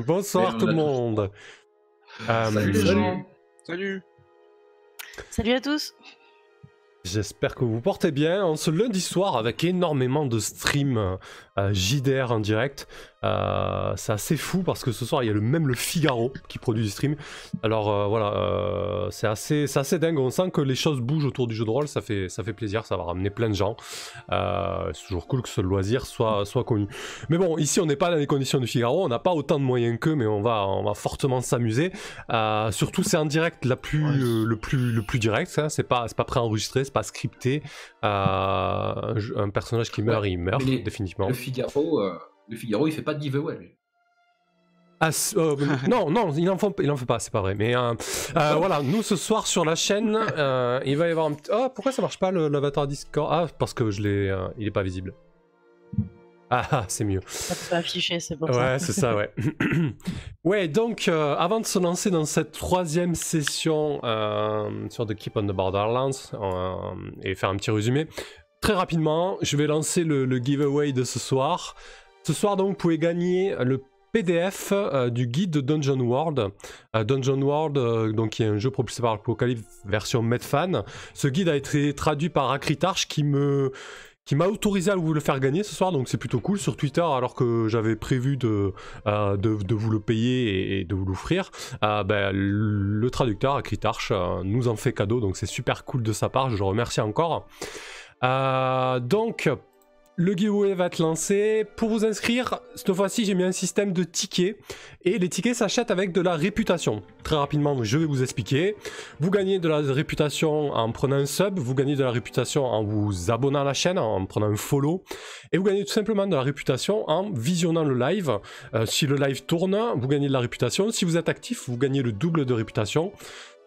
Bonsoir tout le monde. Salut les gens. Salut. Salut à tous. J'espère que vous portez bien en ce lundi soir avec énormément de streams JDR en direct. C'est assez fou parce que ce soir il y a même le Figaro qui produit du stream. Alors voilà, c'est assez dingue. On sent que les choses bougent autour du jeu de rôle, ça fait plaisir, ça va ramener plein de gens. C'est toujours cool que ce loisir soit connu. Mais bon, ici on n'est pas dans les conditions du Figaro, on n'a pas autant de moyens qu'eux, mais on va fortement s'amuser. Surtout c'est en direct le plus direct, hein. C'est pas préenregistré, c'est pas scripté. Un personnage qui meurt, il meurt définitivement. Le Figaro, il fait pas de giveaway, lui. Non, il en fait pas, c'est pas vrai. Mais voilà, nous ce soir sur la chaîne, il va y avoir un petit... Oh, pourquoi ça marche pas l'avatar Discord? Ah, parce que il est pas visible. Ah, c'est mieux. Ça peut pas afficher, c'est pour ça. Ouais, c'est ça, ouais. Ouais, donc, avant de se lancer dans cette troisième session sur The Keep on the Borderlands et faire un petit résumé, très rapidement, je vais lancer le giveaway de ce soir. Ce soir, donc, vous pouvez gagner le PDF du guide de Dungeon World. Dungeon World, donc, qui est un jeu propulsé par Apocalypse version Medfan. Ce guide a été traduit par Acritarch qui m'a autorisé à vous le faire gagner ce soir, donc c'est plutôt cool sur Twitter, alors que j'avais prévu de vous le payer et de vous l'offrir. Le traducteur Acritarch nous en fait cadeau, donc c'est super cool de sa part, je le remercie encore. Donc... Le giveaway va être lancé. Pour vous inscrire, cette fois-ci j'ai mis un système de tickets et les tickets s'achètent avec de la réputation. Très rapidement, je vais vous expliquer. Vous gagnez de la réputation en prenant un sub, vous gagnez de la réputation en vous abonnant à la chaîne, en prenant un follow, et vous gagnez tout simplement de la réputation en visionnant le live. Si le live tourne, vous gagnez de la réputation. Si vous êtes actif, vous gagnez le double de réputation.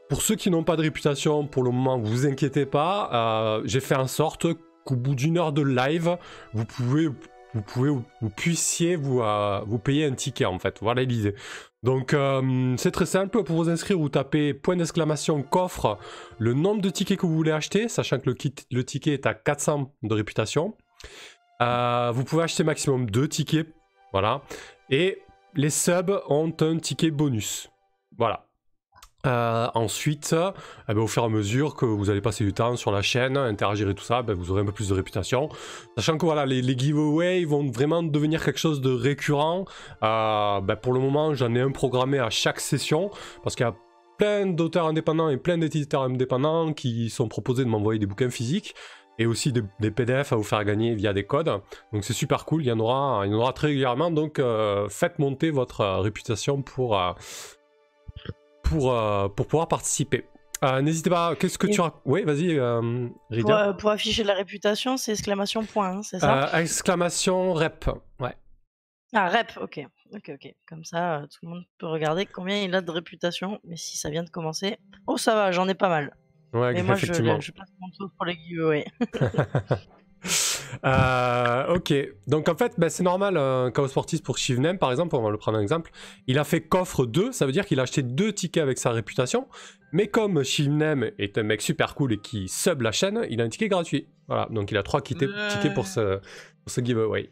Pour ceux qui n'ont pas de réputation, pour le moment, vous vous inquiétez pas, j'ai fait en sorte qu'au bout d'une heure de live, vous puissiez vous payer un ticket en fait. Voilà l'idée. Donc c'est très simple. Pour vous inscrire, vous tapez ! coffre, le nombre de tickets que vous voulez acheter, sachant que le ticket est à 400 de réputation. Vous pouvez acheter maximum 2 tickets. Voilà. Et les subs ont un ticket bonus. Voilà. Ensuite, au fur et à mesure que vous allez passer du temps sur la chaîne, interagir et tout ça, vous aurez un peu plus de réputation. Sachant que voilà, les giveaways vont vraiment devenir quelque chose de récurrent. Pour le moment, j'en ai un programmé à chaque session, parce qu'il y a plein d'auteurs indépendants et plein d'éditeurs indépendants qui sont proposés de m'envoyer des bouquins physiques. Et aussi des PDF à vous faire gagner via des codes. Donc c'est super cool, il y en aura très régulièrement. Donc faites monter votre réputation pour pouvoir participer. N'hésitez pas, qu'est-ce que tu as... Oui, vas-y, Ridia. Pour afficher la réputation, c'est exclamation point, hein, c'est ça? Exclamation rep, ouais. Ah, rep, ok. Comme ça, tout le monde peut regarder combien il a de réputation. Mais si ça vient de commencer... Oh, ça va, j'en ai pas mal. Ouais, mais moi, effectivement. je passe mon tour pour les giveaways. Ok, donc en fait c'est normal, Chaos Sportif pour Shivnem par exemple, on va le prendre un exemple, il a fait coffre 2, ça veut dire qu'il a acheté 2 tickets avec sa réputation, mais comme Shivnem est un mec super cool et qui sub la chaîne, il a un ticket gratuit, voilà, donc il a 3 tickets pour ce giveaway.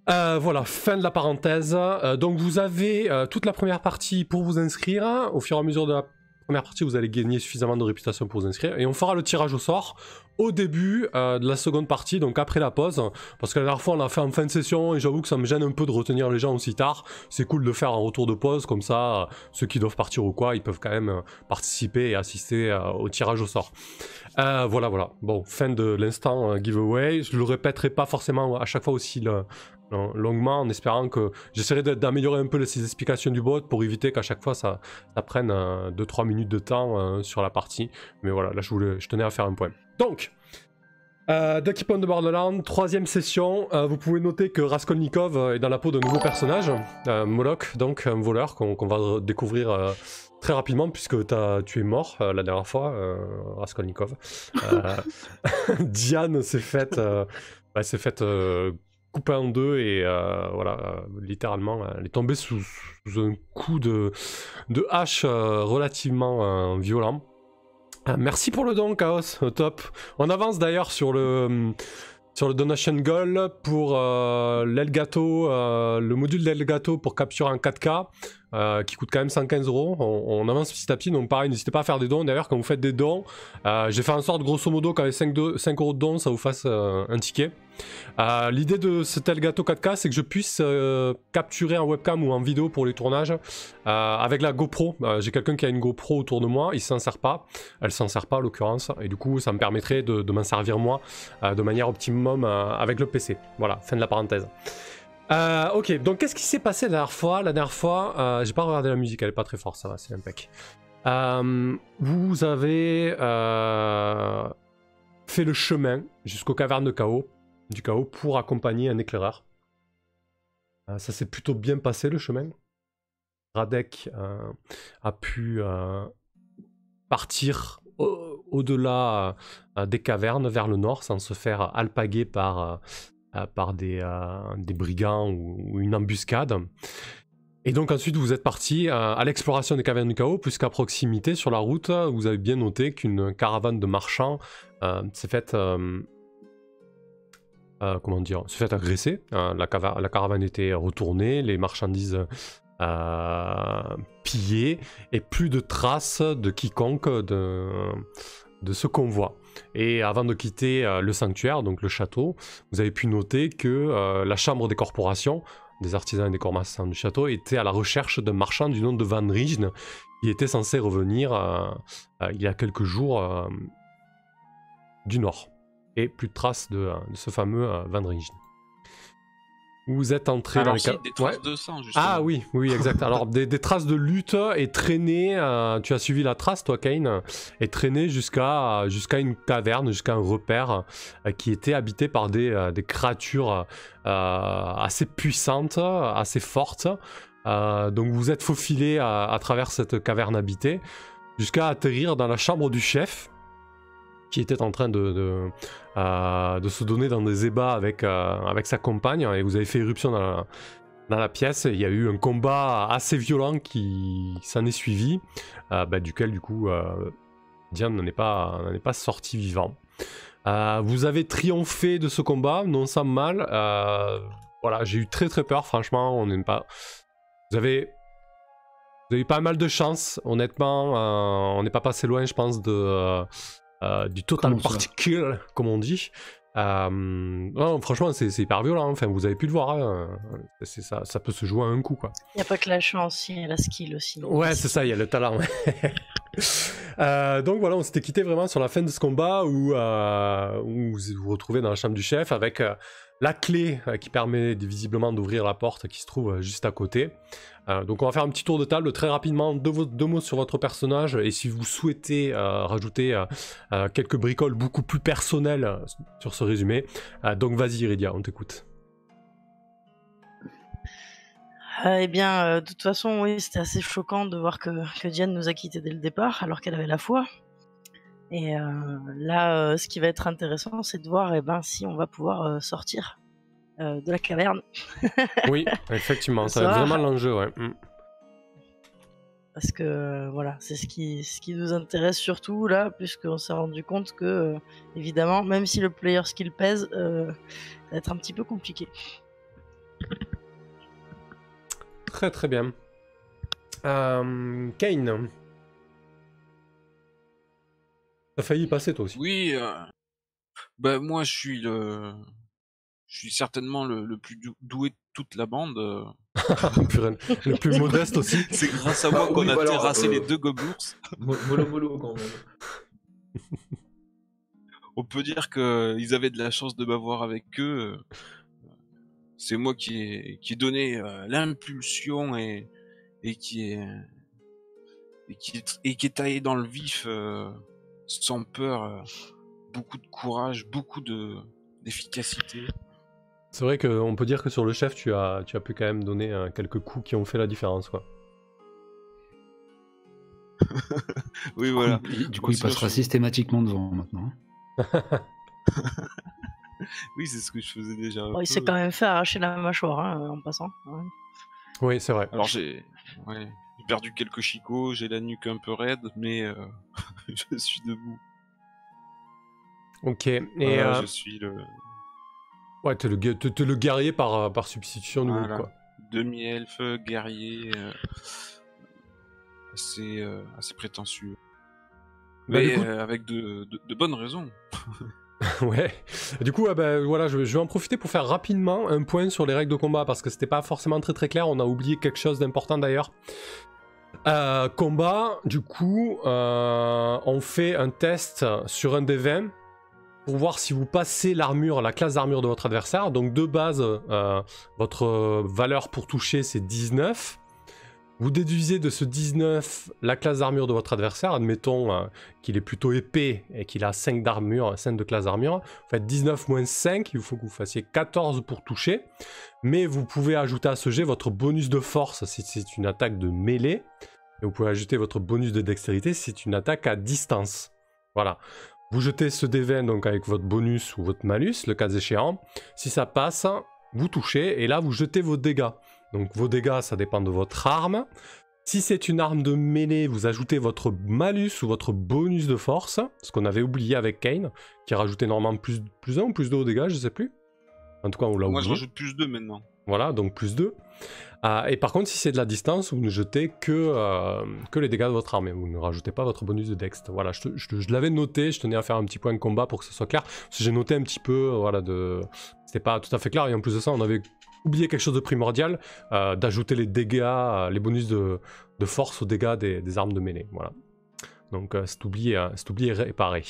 Voilà, fin de la parenthèse. Donc vous avez toute la première partie pour vous inscrire, au fur et à mesure de la première partie, vous allez gagner suffisamment de réputation pour vous inscrire. Et on fera le tirage au sort au début de la seconde partie, donc après la pause. Parce que la dernière fois, on l'a fait en fin de session et j'avoue que ça me gêne un peu de retenir les gens aussi tard. C'est cool de faire un retour de pause, comme ça, ceux qui doivent partir ou quoi, ils peuvent quand même participer et assister au tirage au sort. Voilà. Bon, fin de l'instant giveaway. Je le répéterai pas forcément à chaque fois aussi longuement, en espérant que j'essaierai d'améliorer un peu les explications du bot pour éviter qu'à chaque fois ça prenne 2-3 minutes de temps sur la partie. Mais voilà, là je tenais à faire un point. Donc, The Keep on the Borderlands, troisième session. Vous pouvez noter que Raskolnikov est dans la peau d'un nouveau personnage, Moloch, donc un voleur qu'on va découvrir très rapidement puisque tu es mort la dernière fois, Raskolnikov. Diane s'est faite s'est faite couper en deux et voilà, littéralement, elle est tombée sous un coup de hache relativement violent. Merci pour le don, Chaos, au top. On avance d'ailleurs sur le donation goal pour l'Elgato, le module d'Elgato pour capture en 4K. Qui coûte quand même 115 €. On avance petit à petit, donc pareil, n'hésitez pas à faire des dons. D'ailleurs, quand vous faites des dons, j'ai fait en sorte, grosso modo, qu'avec 5 € de dons, ça vous fasse un ticket. L'idée de cet Elgato 4K, c'est que je puisse capturer en webcam ou en vidéo pour les tournages avec la GoPro. J'ai quelqu'un qui a une GoPro autour de moi, il s'en sert pas. Elle s'en sert pas, en l'occurrence. Et du coup, ça me permettrait de m'en servir moi de manière optimum avec le PC. Voilà, fin de la parenthèse. Ok, donc qu'est-ce qui s'est passé la dernière fois? La dernière fois, j'ai pas regardé la musique, elle est pas très forte, ça va, c'est impec. Vous avez fait le chemin jusqu'aux cavernes du chaos pour accompagner un éclaireur. Ça s'est plutôt bien passé le chemin. Radek a pu partir au-delà des cavernes vers le nord sans se faire alpaguer par des brigands ou une embuscade. Et donc ensuite vous êtes parti à l'exploration des cavernes du chaos, puisqu'à proximité sur la route, vous avez bien noté qu'une caravane de marchands s'est faite agresser. La caravane était retournée, les marchandises pillées, et plus de traces de quiconque de ce convoi. Et avant de quitter le sanctuaire, donc le château, vous avez pu noter que la chambre des corporations, des artisans et des commerçants du château, était à la recherche d'un marchand du nom de Van Rijnen, qui était censé revenir il y a quelques jours du nord. Et plus de traces de ce fameux Van Rijnen. Vous êtes entré dans les des traces de sang, justement. Ah oui, exact. Alors des traces de lutte et traîné, tu as suivi la trace toi Kane, et traîné jusqu'à une caverne, jusqu'à un repère qui était habité par des créatures assez puissantes, assez fortes. Donc vous êtes faufilé à travers cette caverne habitée jusqu'à atterrir dans la chambre du chef, qui était en train de se donner dans des ébats avec sa compagne, et vous avez fait éruption dans la pièce. Il y a eu un combat assez violent qui s'en est suivi, duquel du coup Diane n'en est pas sorti vivant. Vous avez triomphé de ce combat, non sans mal. Voilà, j'ai eu très très peur, franchement. On n'aime pas. Vous avez eu pas mal de chance, honnêtement. On n'est pas passé loin, je pense, du total party kill, comme on dit. Non, franchement, c'est hyper violent. Enfin, vous avez pu le voir. Hein. Ça peut se jouer à un coup, quoi. Il n'y a pas que la chance, il y a la skill aussi. Ouais, c'est ça, il y a le talent. Donc voilà, on s'était quitté vraiment sur la fin de ce combat où vous vous retrouvez dans la chambre du chef avec la clé qui permet visiblement d'ouvrir la porte qui se trouve juste à côté. Donc on va faire un petit tour de table très rapidement, deux mots sur votre personnage, et si vous souhaitez rajouter quelques bricoles beaucoup plus personnelles sur ce résumé, donc vas-y Iridia, on t'écoute. Eh bien, de toute façon, oui, c'était assez choquant de voir que Diane nous a quittés dès le départ, alors qu'elle avait la foi. Et là, ce qui va être intéressant, c'est de voir si on va pouvoir sortir de la caverne. Oui, effectivement, ça va être vraiment l'enjeu, ouais. Parce que voilà, c'est ce qui nous intéresse surtout là, puisqu'on s'est rendu compte que, évidemment, même si le player skill pèse, ça va être un petit peu compliqué. Très très bien. Kane. T'as failli y passer toi aussi. Oui, moi je suis certainement le plus doué de toute la bande. Le plus modeste aussi. C'est grâce à moi qu'on a terrassé les deux gobelours. Mollo quand même. On peut dire qu'ils avaient de la chance de m'avoir avec eux. C'est moi qui ai donné l'impulsion et qui est taillé dans le vif sans peur, beaucoup de courage, beaucoup d'efficacité. C'est vrai qu'on peut dire que sur le chef, tu as pu quand même donner quelques coups qui ont fait la différence, quoi. Oui, voilà. Du coup, il passera systématiquement devant maintenant. Oui, c'est ce que je faisais déjà un Bon, il peu. s'est quand même fait arracher la mâchoire en passant. Ouais. Oui, c'est vrai. Alors j'ai perdu quelques chicots, j'ai la nuque un peu raide, mais je suis debout. Ok. Et Voilà, je suis le ouais, t'es le guerrier par substitution du groupe, voilà, quoi. demi-elfe, guerrier, assez prétentieux. Bah, Mais du coup- avec de bonnes raisons. Ouais. Du coup, voilà, je vais en profiter pour faire rapidement un point sur les règles de combat parce que c'était pas forcément très clair. On a oublié quelque chose d'important d'ailleurs. Combat, du coup, on fait un test sur un des 20 pour voir si vous passez l'armure, la classe d'armure de votre adversaire. Donc de base, votre valeur pour toucher c'est 19. Vous déduisez de ce 19 la classe d'armure de votre adversaire. Admettons qu'il est plutôt épais et qu'il a 5 d'armure, 5 de classe d'armure. Vous faites 19 moins 5, il faut que vous fassiez 14 pour toucher. Mais vous pouvez ajouter à ce jet votre bonus de force si c'est une attaque de mêlée. Et vous pouvez ajouter votre bonus de dextérité si c'est une attaque à distance. Voilà. Vous jetez ce D20 donc avec votre bonus ou votre malus, le cas échéant. Si ça passe, vous touchez et là vous jetez vos dégâts. Donc vos dégâts, ça dépend de votre arme. Si c'est une arme de mêlée, vous ajoutez votre malus ou votre bonus de force, ce qu'on avait oublié avec Kane, qui rajoutait normalement plus 1 ou plus 2 aux dégâts, je sais plus. En tout cas, on l'a oublié. Moi, je rajoute plus 2 maintenant. Voilà, donc plus 2. Et par contre, si c'est de la distance, vous ne jetez que les dégâts de votre armée. Vous ne rajoutez pas votre bonus de dex. Voilà, je l'avais noté, je tenais à faire un petit point de combat pour que ce soit clair. Parce que j'ai noté un petit peu, voilà, c'était pas tout à fait clair. Et en plus de ça, on avait oublié quelque chose de primordial, d'ajouter les dégâts, les bonus de force aux dégâts des armes de mêlée. Voilà. Donc c'est oublié est réparé.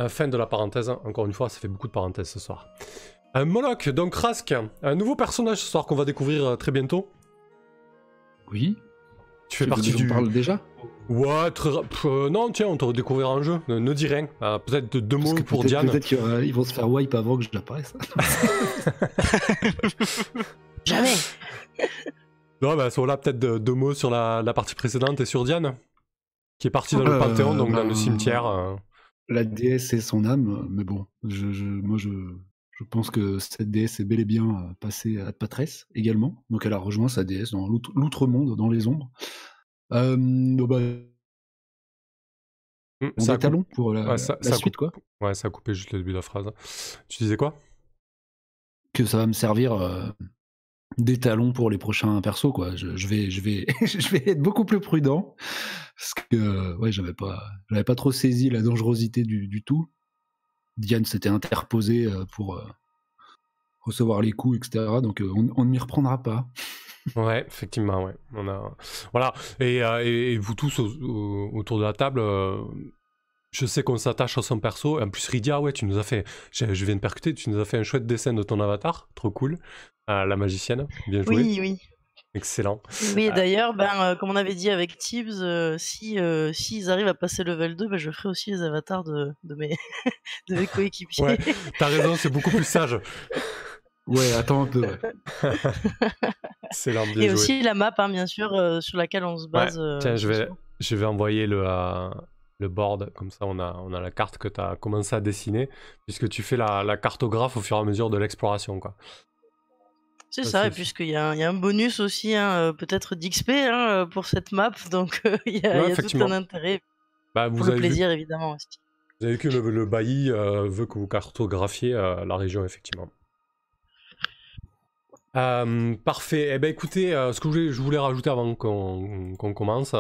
Fin de la parenthèse. Encore une fois, ça fait beaucoup de parenthèses ce soir. Moloch, donc Rask, un nouveau personnage ce soir qu'on va découvrir très bientôt. Oui. Tu fais partie du... On parle déjà. Ouais, non, tiens, on te redécouvrira un jeu. Ne dis rien. Peut-être 2 mots pour Diane. Peut-être qu'ils vont se faire wipe avant que je l'apparaisse. Jamais. Non, bah, voilà, peut-être 2 mots sur la partie précédente et sur Diane, qui est partie dans le Panthéon, donc dans le cimetière. La déesse et son âme, mais bon, moi je pense que cette déesse est bel et bien passée à Patresse également, donc elle a rejoint sa déesse dans l'outre-monde, dans les ombres. On talons pour la suite, quoi. Ouais, ça a coupé juste le début de la phrase. Tu disais quoi? Que ça va me servir d'étalon pour les prochains persos, quoi. Je vais être beaucoup plus prudent, parce que ouais, j'avais pas trop saisi la dangerosité du tout. Diane s'était interposée pour recevoir les coups, etc. Donc on ne m'y reprendra pas. Ouais, effectivement, ouais. Voilà. Et vous tous autour de la table, je sais qu'on s'attache à son perso. En plus, Rydia, ouais, tu nous as fait... Je viens de percuter, tu nous as fait un chouette dessin de ton avatar. Trop cool. La magicienne, bien joué. Oui. Excellent. Oui, et d'ailleurs, comme on avait dit avec Tibbs, s'ils arrivent à passer level 2, je ferai aussi les avatars de mes, de mes coéquipiers. Ouais, t'as raison, c'est beaucoup plus sage. Ouais, attends un peu. Ouais. Excellent, bien joué. Et aussi la map, bien sûr, sur laquelle on se base. Ouais. Tiens, je vais envoyer le board, comme ça on a la carte que tu as commencé à dessiner, puisque tu fais la cartographe au fur et à mesure de l'exploration, quoi. C'est ça, et puisqu'il y a un bonus aussi, peut-être d'XP pour cette map, donc il y a tout un intérêt. Pour le plaisir, évidemment. Aussi. Vous avez vu que le bailli veut que vous cartographiez la région, effectivement. Parfait. Eh ben écoutez, ce que je voulais rajouter avant qu'on commence...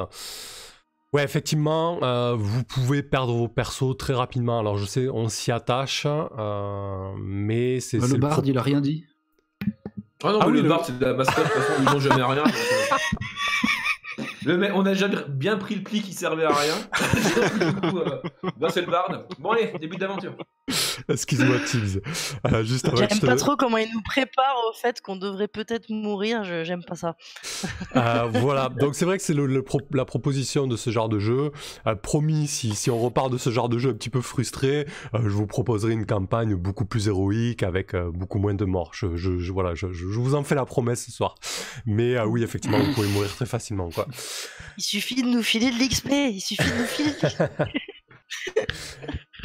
Ouais, effectivement, vous pouvez perdre vos persos très rapidement. Alors je sais, on s'y attache, mais c'est... le bard, il a rien dit. Ah non, mais le bard, c'est de la mascotte, de toute façon, ils n'ont jamais rien. On a jamais bien pris le pli qui servait à rien. Du coup, c'est le bard. Bon allez, début d'aventure. Excuse-moi, Tibbs. J'aime pas trop comment il nous prépare au fait qu'on devrait peut-être mourir, j'aime pas ça. Voilà, donc c'est vrai que c'est la proposition de ce genre de jeu. Promis, si on repart de ce genre de jeu un petit peu frustré, je vous proposerai une campagne beaucoup plus héroïque avec beaucoup moins de morts. Voilà, je vous en fais la promesse ce soir. Mais oui, effectivement, vous pouvez mourir très facilement, quoi. Il suffit de nous filer de l'XP,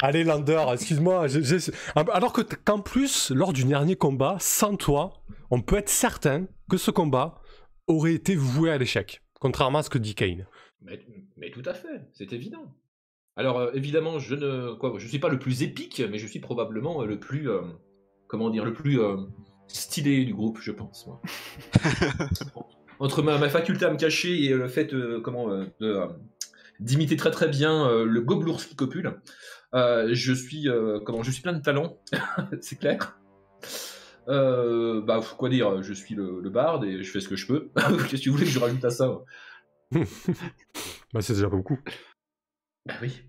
Allez, Lander, excuse-moi. Alors qu'en plus, lors du dernier combat, sans toi, on peut être certain que ce combat aurait été voué à l'échec, contrairement à ce que dit Kane. Mais tout à fait, c'est évident. Alors évidemment, je suis pas le plus épique, mais je suis probablement le plus, le plus stylé du groupe, je pense. Moi. Entre ma faculté à me cacher et le fait d'imiter très très bien le gobelours qui copule, je suis plein de talent, c'est clair. Quoi dire, je suis le barde et je fais ce que je peux. Qu'est-ce que vous voulez que je rajoute à ça? Bah, c'est déjà beaucoup. Bah oui.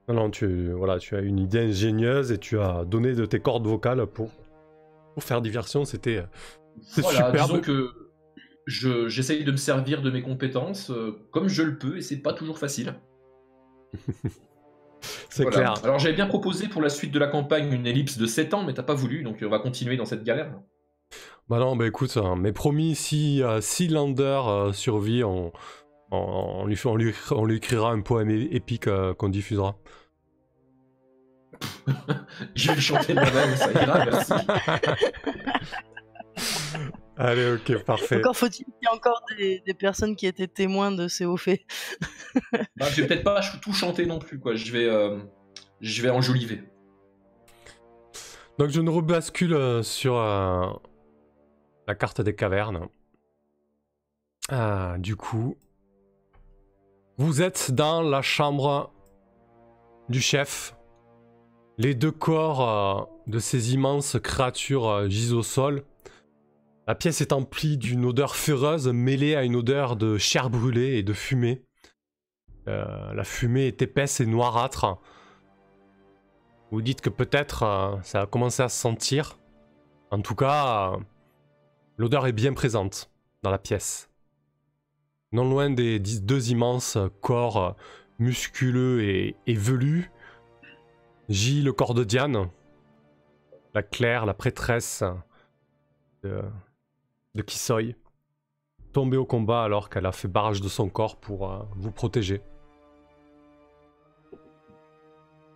Non, tu as une idée ingénieuse et tu as donné de tes cordes vocales pour faire diversion. C'était Voilà, superbe. disons que j'essaye de me servir de mes compétences comme je le peux et c'est pas toujours facile. C'est Voilà. clair. Alors j'avais bien proposé pour la suite de la campagne une ellipse de 7 ans, mais t'as pas voulu, donc on va continuer dans cette galère. Bah non, bah écoute, mais promis, si Lander survit, on lui écrira un poème épique qu'on diffusera. Je vais le chanter de là-bas, ça ira, merci. Allez, ok, parfait. Encore faut-il qu'il y ait encore des personnes qui étaient témoins de ces hauts faits. Bah, je vais peut-être pas tout chanter non plus, quoi. Je vais enjoliver. Donc je ne rebascule sur la carte des cavernes. Du coup, vous êtes dans la chambre du chef. Les deux corps de ces immenses créatures gisent au sol. La pièce est emplie d'une odeur féreuse mêlée à une odeur de chair brûlée et de fumée. La fumée est épaisse et noirâtre. Vous dites que peut-être ça a commencé à se sentir. En tout cas, l'odeur est bien présente dans la pièce. Non loin des deux immenses corps musculeux et velus, gît le corps de Diane, la Claire, la prêtresse de Kisoi, tombée au combat alors qu'elle a fait barrage de son corps pour vous protéger.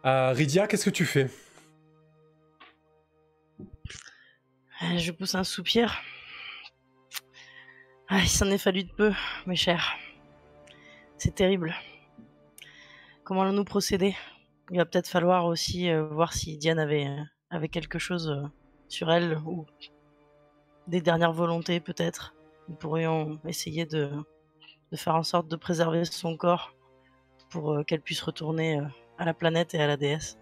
Rydia, qu'est-ce que tu fais? Je pousse un soupir. Il s'en est fallu de peu, mes chers. C'est terrible. Comment allons-nous procéder? Il va peut-être falloir aussi voir si Diane avait quelque chose sur elle, ou des dernières volontés peut-être. Nous pourrions essayer de faire en sorte de préserver son corps pour qu'elle puisse retourner à la planète et à la déesse.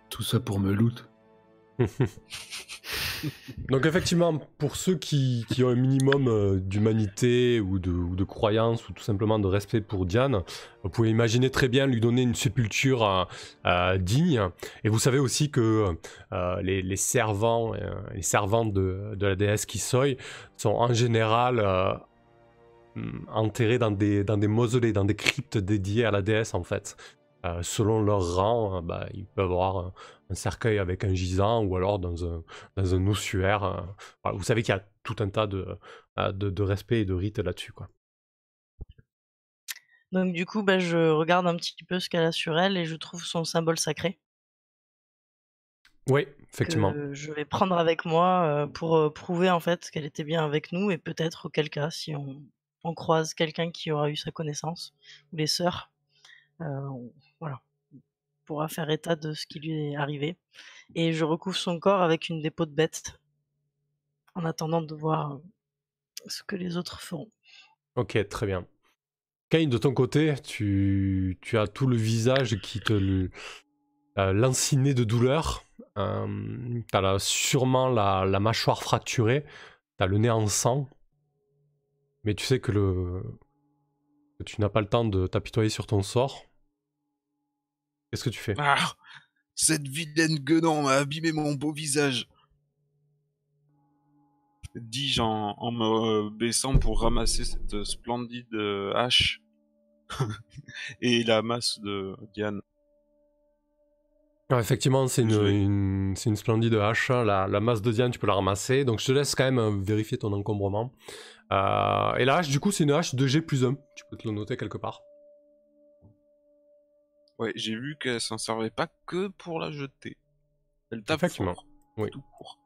Tout ça pour me loot. Donc effectivement, pour ceux qui ont un minimum d'humanité ou de croyance ou tout simplement de respect pour Diane, vous pouvez imaginer très bien lui donner une sépulture digne. Et vous savez aussi que les servants, les servantes de la déesse Kisoi sont en général enterrés dans des mausolées, dans des cryptes dédiées à la déesse en fait. Selon leur rang, ils peuvent avoir un cercueil avec un gisant ou alors dans un ossuaire. Voilà, vous savez qu'il y a tout un tas de respect et de rites là-dessus, quoi. Donc du coup, je regarde un petit peu ce qu'elle a sur elle et je trouve son symbole sacré. Oui, effectivement. Que je vais prendre avec moi pour prouver en fait qu'elle était bien avec nous et peut-être auquel cas, si on croise quelqu'un qui aura eu sa connaissance, ou les sœurs, voilà, on pourra faire état de ce qui lui est arrivé. Et je recouvre son corps avec une dépôt de bête en attendant de voir ce que les autres feront. Ok, très bien. Kane, de ton côté, tu as tout le visage qui te lanciné de douleur. T'as sûrement la mâchoire fracturée. T'as le nez en sang. Mais tu sais que tu n'as pas le temps de t'apitoyer sur ton sort. Qu'est-ce que tu fais? Cette vilaine guenon m'a abîmé mon beau visage. Dis-je en me baissant pour ramasser cette splendide hache et la masse de Diane. Alors effectivement, c'est une splendide hache. La masse de Diane, tu peux la ramasser. Donc je te laisse quand même vérifier ton encombrement. Et la hache, du coup, c'est une hache de G+1. Tu peux te le noter quelque part. Ouais, j'ai vu qu'elle s'en servait pas que pour la jeter. Elle tape Effectivement, fort, oui. tout court.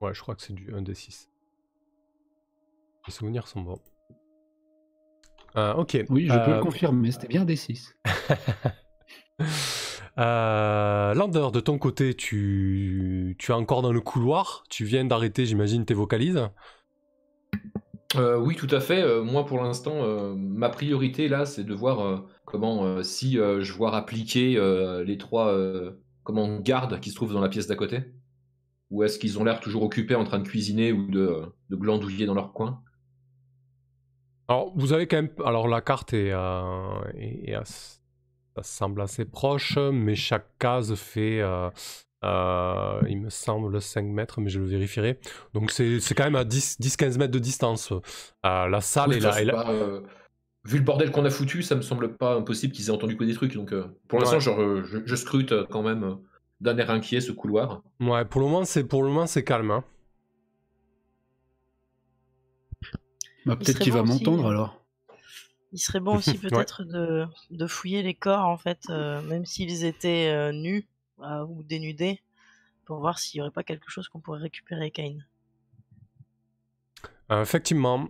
Ouais, je crois que c'est du 1d6. Les souvenirs sont bons. Ok. Oui, je peux le confirmer, c'était bien des 6. Lander, de ton côté, tu es encore dans le couloir. Tu viens d'arrêter, j'imagine, tes vocalises. Oui, tout à fait. Moi, pour l'instant, ma priorité là, c'est de voir comment, si je vois appliquer les trois gardes qui se trouvent dans la pièce d'à côté. Ou est-ce qu'ils ont l'air toujours occupés en train de cuisiner ou de glandouiller dans leur coin? Alors, vous avez quand même. Alors, la carte ça semble assez proche, mais chaque case fait, il me semble, 5 mètres, mais je le vérifierai. Donc, c'est quand même à 10-15 mètres de distance. La salle Oui, est ça, là. c'est pas, vu le bordel qu'on a foutu, ça me semble pas impossible qu'ils aient entendu que des trucs. Donc, pour l'instant, Ouais. je scrute quand même d'un air inquiet ce couloir. Ouais, pour le moment, c'est calme. Hein. Bah, peut-être qu'il va m'entendre alors. Il serait bon aussi peut-être de fouiller les corps, en fait, même s'ils étaient nus ou dénudés, pour voir s'il n'y aurait pas quelque chose qu'on pourrait récupérer, Kane. Effectivement,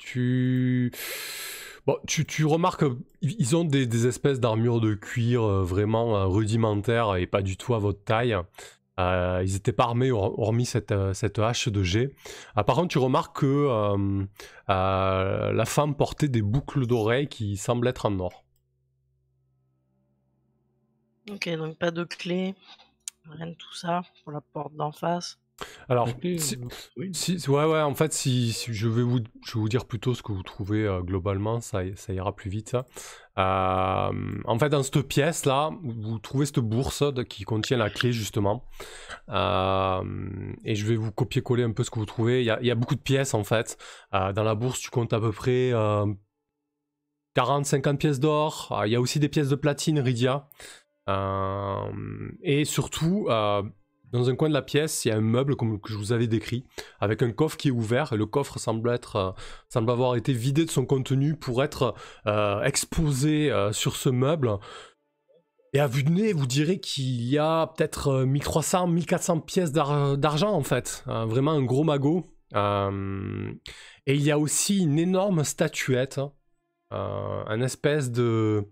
tu remarques qu'ils ont des espèces d'armures de cuir vraiment rudimentaires et pas du tout à votre taille. Ils étaient pas armés hormis cette hache de jet. Par contre, tu remarques que la femme portait des boucles d'oreilles qui semblent être en or. Ok, donc pas de clé, rien de tout ça pour la porte d'en face. Alors, en fait, si je vais vous dire plutôt ce que vous trouvez globalement, ça ira plus vite. En fait, dans cette pièce-là, vous trouvez cette bourse qui contient la clé, justement. Et je vais vous copier-coller un peu ce que vous trouvez. Il y a beaucoup de pièces, en fait. Dans la bourse, tu comptes à peu près 40-50 pièces d'or. Il y a aussi des pièces de platine, Rydia. Et surtout... dans un coin de la pièce, il y a un meuble que je vous avais décrit, avec un coffre qui est ouvert, et le coffre semble avoir été vidé de son contenu pour être exposé sur ce meuble. Et à vue de nez, vous direz qu'il y a peut-être 1300-1400 pièces d'argent en fait, vraiment un gros magot. Et il y a aussi une énorme statuette, un espèce de...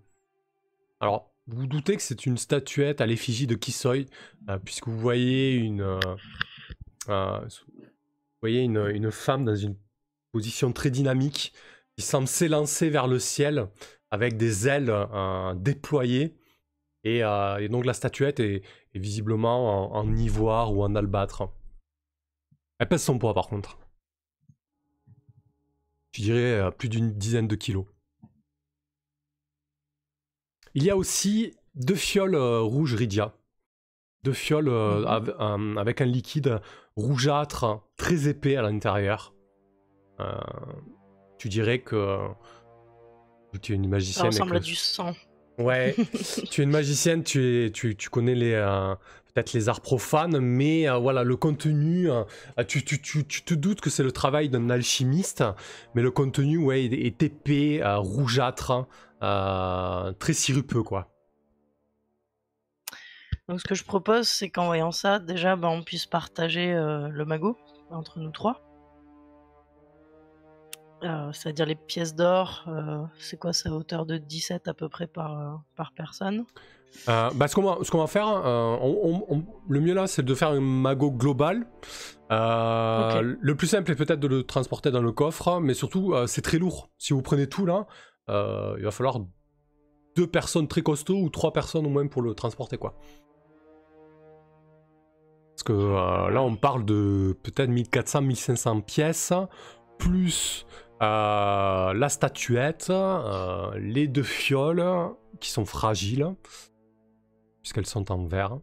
Alors, vous vous doutez que c'est une statuette à l'effigie de Kisoi, puisque vous voyez une femme dans une position très dynamique qui semble s'élancer vers le ciel avec des ailes déployées. Et donc la statuette est visiblement en ivoire ou en albâtre. Elle pèse son poids par contre. Je dirais plus d'une dizaine de kilos. Il y a aussi 2 fioles rouges Rydia. 2 fioles avec un liquide rougeâtre très épais à l'intérieur. Tu dirais que tu es une magicienne. Ça ressemble à du sang. Ouais, tu es une magicienne, tu connais peut-être les arts profanes, mais voilà, le contenu, tu te doutes que c'est le travail d'un alchimiste, mais le contenu est épais, rougeâtre, très sirupeux, quoi. Donc ce que je propose, c'est qu'en voyant ça, déjà, on puisse partager le magot entre nous trois. C'est-à-dire les pièces d'or, c'est quoi, c'est à hauteur de 17 à peu près par personne. Ce qu'on va faire, le mieux là, c'est de faire un magot global. Okay. Le plus simple est peut-être de le transporter dans le coffre, mais surtout, c'est très lourd. Si vous prenez tout là, il va falloir 2 personnes très costauds ou 3 personnes au moins pour le transporter, quoi. Parce que là, on parle de peut-être 1400-1500 pièces, plus la statuette, les 2 fioles qui sont fragiles, puisqu'elles sont en verre.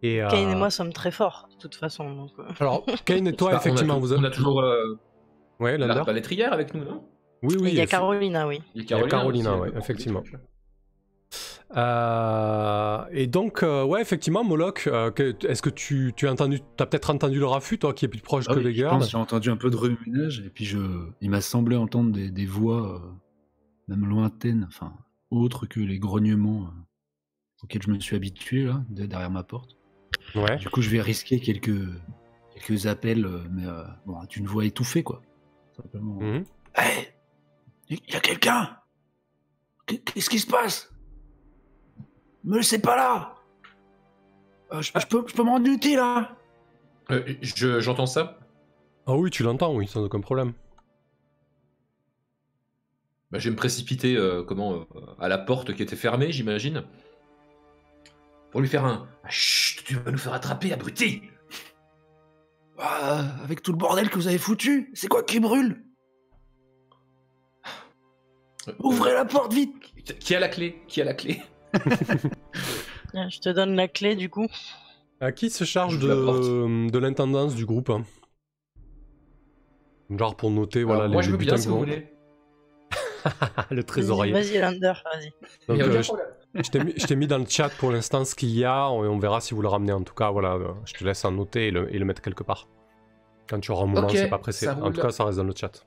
Et, Kane et moi sommes très forts, de toute façon. Donc... Alors, Kane et toi, effectivement, on a toujours la lettrière avec nous, non? Oui. Il y a Carolina, oui. Il y a Carolina, oui, effectivement. Et donc, effectivement, Moloch, est-ce que tu as peut-être entendu le raffut, toi qui es plus proche que les gars? J'ai entendu un peu de remue-ménage, et puis il m'a semblé entendre des voix même lointaine, enfin, autre que les grognements auxquels je me suis habitué, là, derrière ma porte. Ouais. Du coup, je vais risquer quelques appels, mais bon, d'une voix étouffée, quoi. Simplement. Mhm. Hey, il y a quelqu'un. Qu'est-ce qui se passe? Me laissez pas là. Je peux me rendre utile, là. J'entends ça. Ah oui, tu l'entends, oui, sans aucun problème. Bah, je vais me précipiter à la porte qui était fermée, j'imagine. Pour lui faire un chut, tu vas nous faire attraper, abruti! Avec tout le bordel que vous avez foutu, c'est quoi qui brûle? Ouvrez la porte vite. Qui a la clé? Qui a la clé? Je te donne la clé du coup. Qui se charge Je la porte. de l'intendance du groupe, hein? Genre pour noter Alors, voilà, moi, je les veux butins bien, si qu'on- vous voulez. Le trésorier. Vas-y, Lander, vas-y. Il y Donc, a aucun problème. je t'ai mis dans le chat pour l'instant ce qu'il y a, et on verra si vous le ramenez. En tout cas, voilà, je te laisse en noter et le mettre quelque part. Quand tu auras un moment, Ok, c'est pas pressé. ça En roule. tout cas, ça reste dans le chat.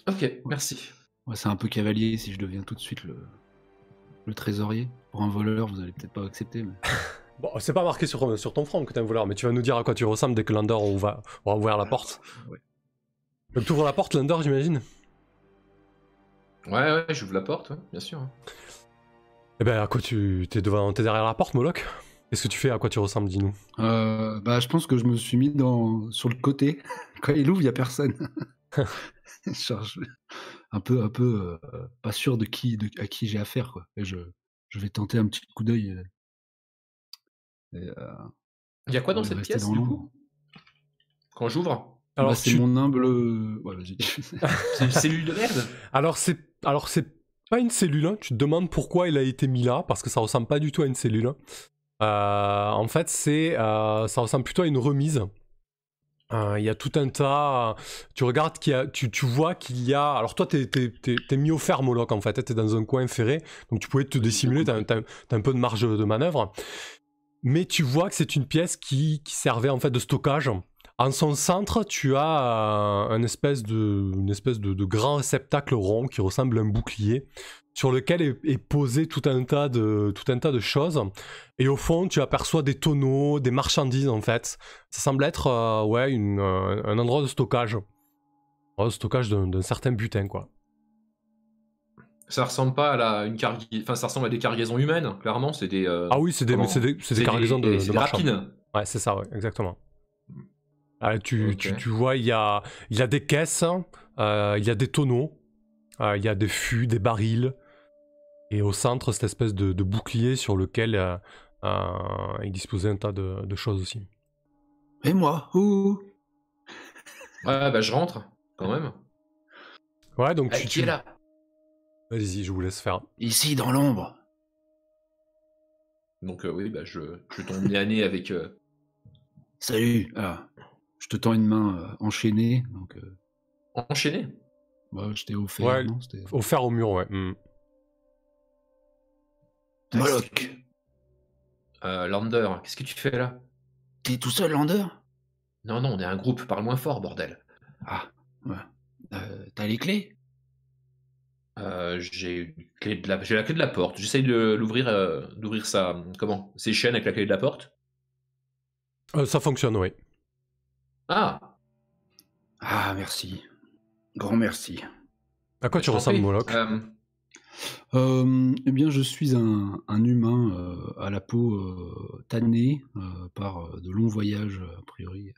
Ok, merci. Ouais, c'est un peu cavalier si je deviens tout de suite le trésorier. Pour un voleur, vous allez peut-être pas accepter, mais... Bon, c'est pas marqué sur ton front que t'es un voleur, mais tu vas nous dire à quoi tu ressembles dès que Lander va ouvrir la porte. Ouais. Donc tu ouvres la porte, Lander, j'imagine? Ouais, j'ouvre la porte, ouais, bien sûr. Eh ben, à quoi t'es derrière la porte, Moloch? Qu'est-ce que tu fais? À quoi tu ressembles, dis-nous? Bah, je pense que je me suis mis sur le côté. Quand il ouvre, il y a personne. Genre, un peu pas sûr à qui j'ai affaire, quoi. Et je vais tenter un petit coup d'œil. Il y a quoi dans de cette rester pièce, dans du l'ombre. coup? Quand j'ouvre? Alors, Bah, c'est mon humble. Ouais, vas-y. C'est une cellule de merde? Alors c'est pas une cellule, hein. Tu te demandes pourquoi il a été mis là, parce que ça ressemble pas du tout à une cellule. En fait, ça ressemble plutôt à une remise. Il y a tout un tas. Tu regardes tu vois qu'il y a. Alors toi, t'es mis au fer, Moloch, en fait. T'es dans un coin ferré, donc tu pouvais te dissimuler. T'as un peu de marge de manœuvre, mais tu vois que c'est une pièce qui servait en fait de stockage. En son centre, tu as une espèce de grand réceptacle rond qui ressemble à un bouclier, sur lequel est posé tout un tas de choses. Et au fond, tu aperçois des tonneaux, des marchandises en fait. Ça semble être un endroit de stockage. Un endroit de stockage d'un certain butin, quoi. Ça ressemble pas à enfin, ça ressemble à des cargaisons humaines, clairement, c'est des... Ah oui, c'est des cargaisons de c'est des marchands. rapines. Ouais, c'est ça, ouais, exactement. Tu vois, il y a des caisses, il y a des tonneaux, il y a des fûts, des barils, et au centre, cette espèce de bouclier sur lequel il disposait un tas de choses aussi. Et moi? Ouh. Ouais, bah je rentre, quand même. Ouais, donc Qui est là? Vas-y, je vous laisse faire. Ici, dans l'ombre. Donc oui, bah je tombe nez à nez avec... Salut. Je te tends une main enchaînée. Donc, Enchaîné? bah, je t'ai offert, Ouais, non? au fer au mur, ouais. Moloch. Lander, qu'est-ce que tu fais là? T'es tout seul, Lander? Non, on est un groupe, parle moins fort, bordel. Ah, ouais. T'as les clés? J'ai la clé de la porte. J'essaye d'ouvrir ses chaînes avec la clé de la porte. Ça fonctionne, oui. Ah, Merci. Grand merci. À quoi tu je t'en ressembles, prie. Moloch? Eh bien, je suis un humain à la peau tannée par de longs voyages, a priori.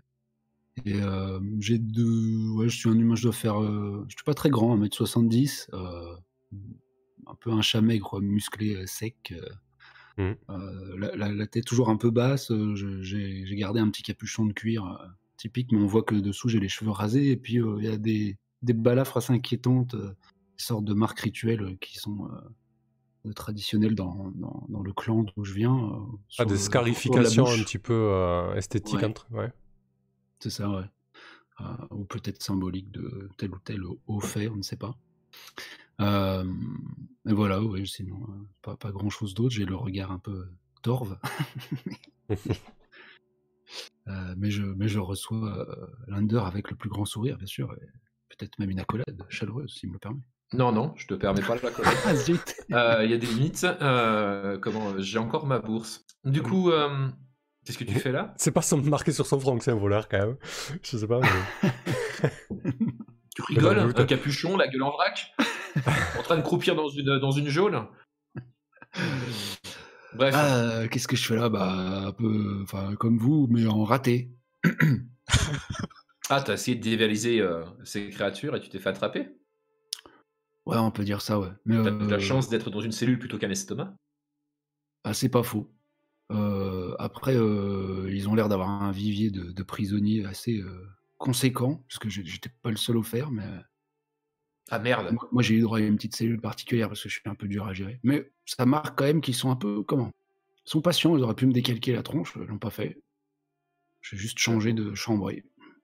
Et je suis un humain, je dois faire... je suis pas très grand, 1m70, un peu un chat maigre, musclé, sec. La tête toujours un peu basse, j'ai gardé un petit capuchon de cuir typique, mais on voit que dessous j'ai les cheveux rasés, et puis il y a des balafres assez inquiétantes, des sortes de marques rituelles qui sont traditionnelles dans le clan d'où je viens. Des scarifications un petit peu esthétiques. Ouais. C'est ça, ouais. Ou peut-être symbolique de tel ou tel haut fait, on ne sait pas. Et voilà, oui, sinon, pas grand-chose d'autre. J'ai le regard un peu torve. Mais je reçois Lander avec le plus grand sourire, bien sûr. Et peut-être même une accolade chaleureuse, s'il me le permet. Non, non, je te permets pas de la connaître. Ah zut. Il y a des limites. J'ai encore ma bourse. Du coup, qu'est-ce que tu fais là? C'est pas marqué sur son front que c'est un voleur quand même. Je sais pas. Mais... Tu rigoles? Dans le doute. Un capuchon, la gueule en vrac? En train de croupir dans une geôle? Bref. Ah, qu'est-ce que je fais là? Bah, un peu, enfin, comme vous, mais en raté. Ah, t'as essayé de dévaliser ces créatures et tu t'es fait attraper? Ouais, on peut dire ça, ouais. Mais T'as de la chance d'être dans une cellule plutôt qu'un estomac? ah, c'est pas faux. Après, ils ont l'air d'avoir un vivier de prisonniers assez conséquent, parce que j'étais pas le seul au faire, mais Ah merde. moi j'ai eu droit à une petite cellule particulière parce que je suis un peu dur à gérer. Mais ça marque quand même qu'ils sont un peu, comment? Ils sont patients, ils auraient pu me décalquer la tronche, ils l'ont pas fait. J'ai juste changé de chambre.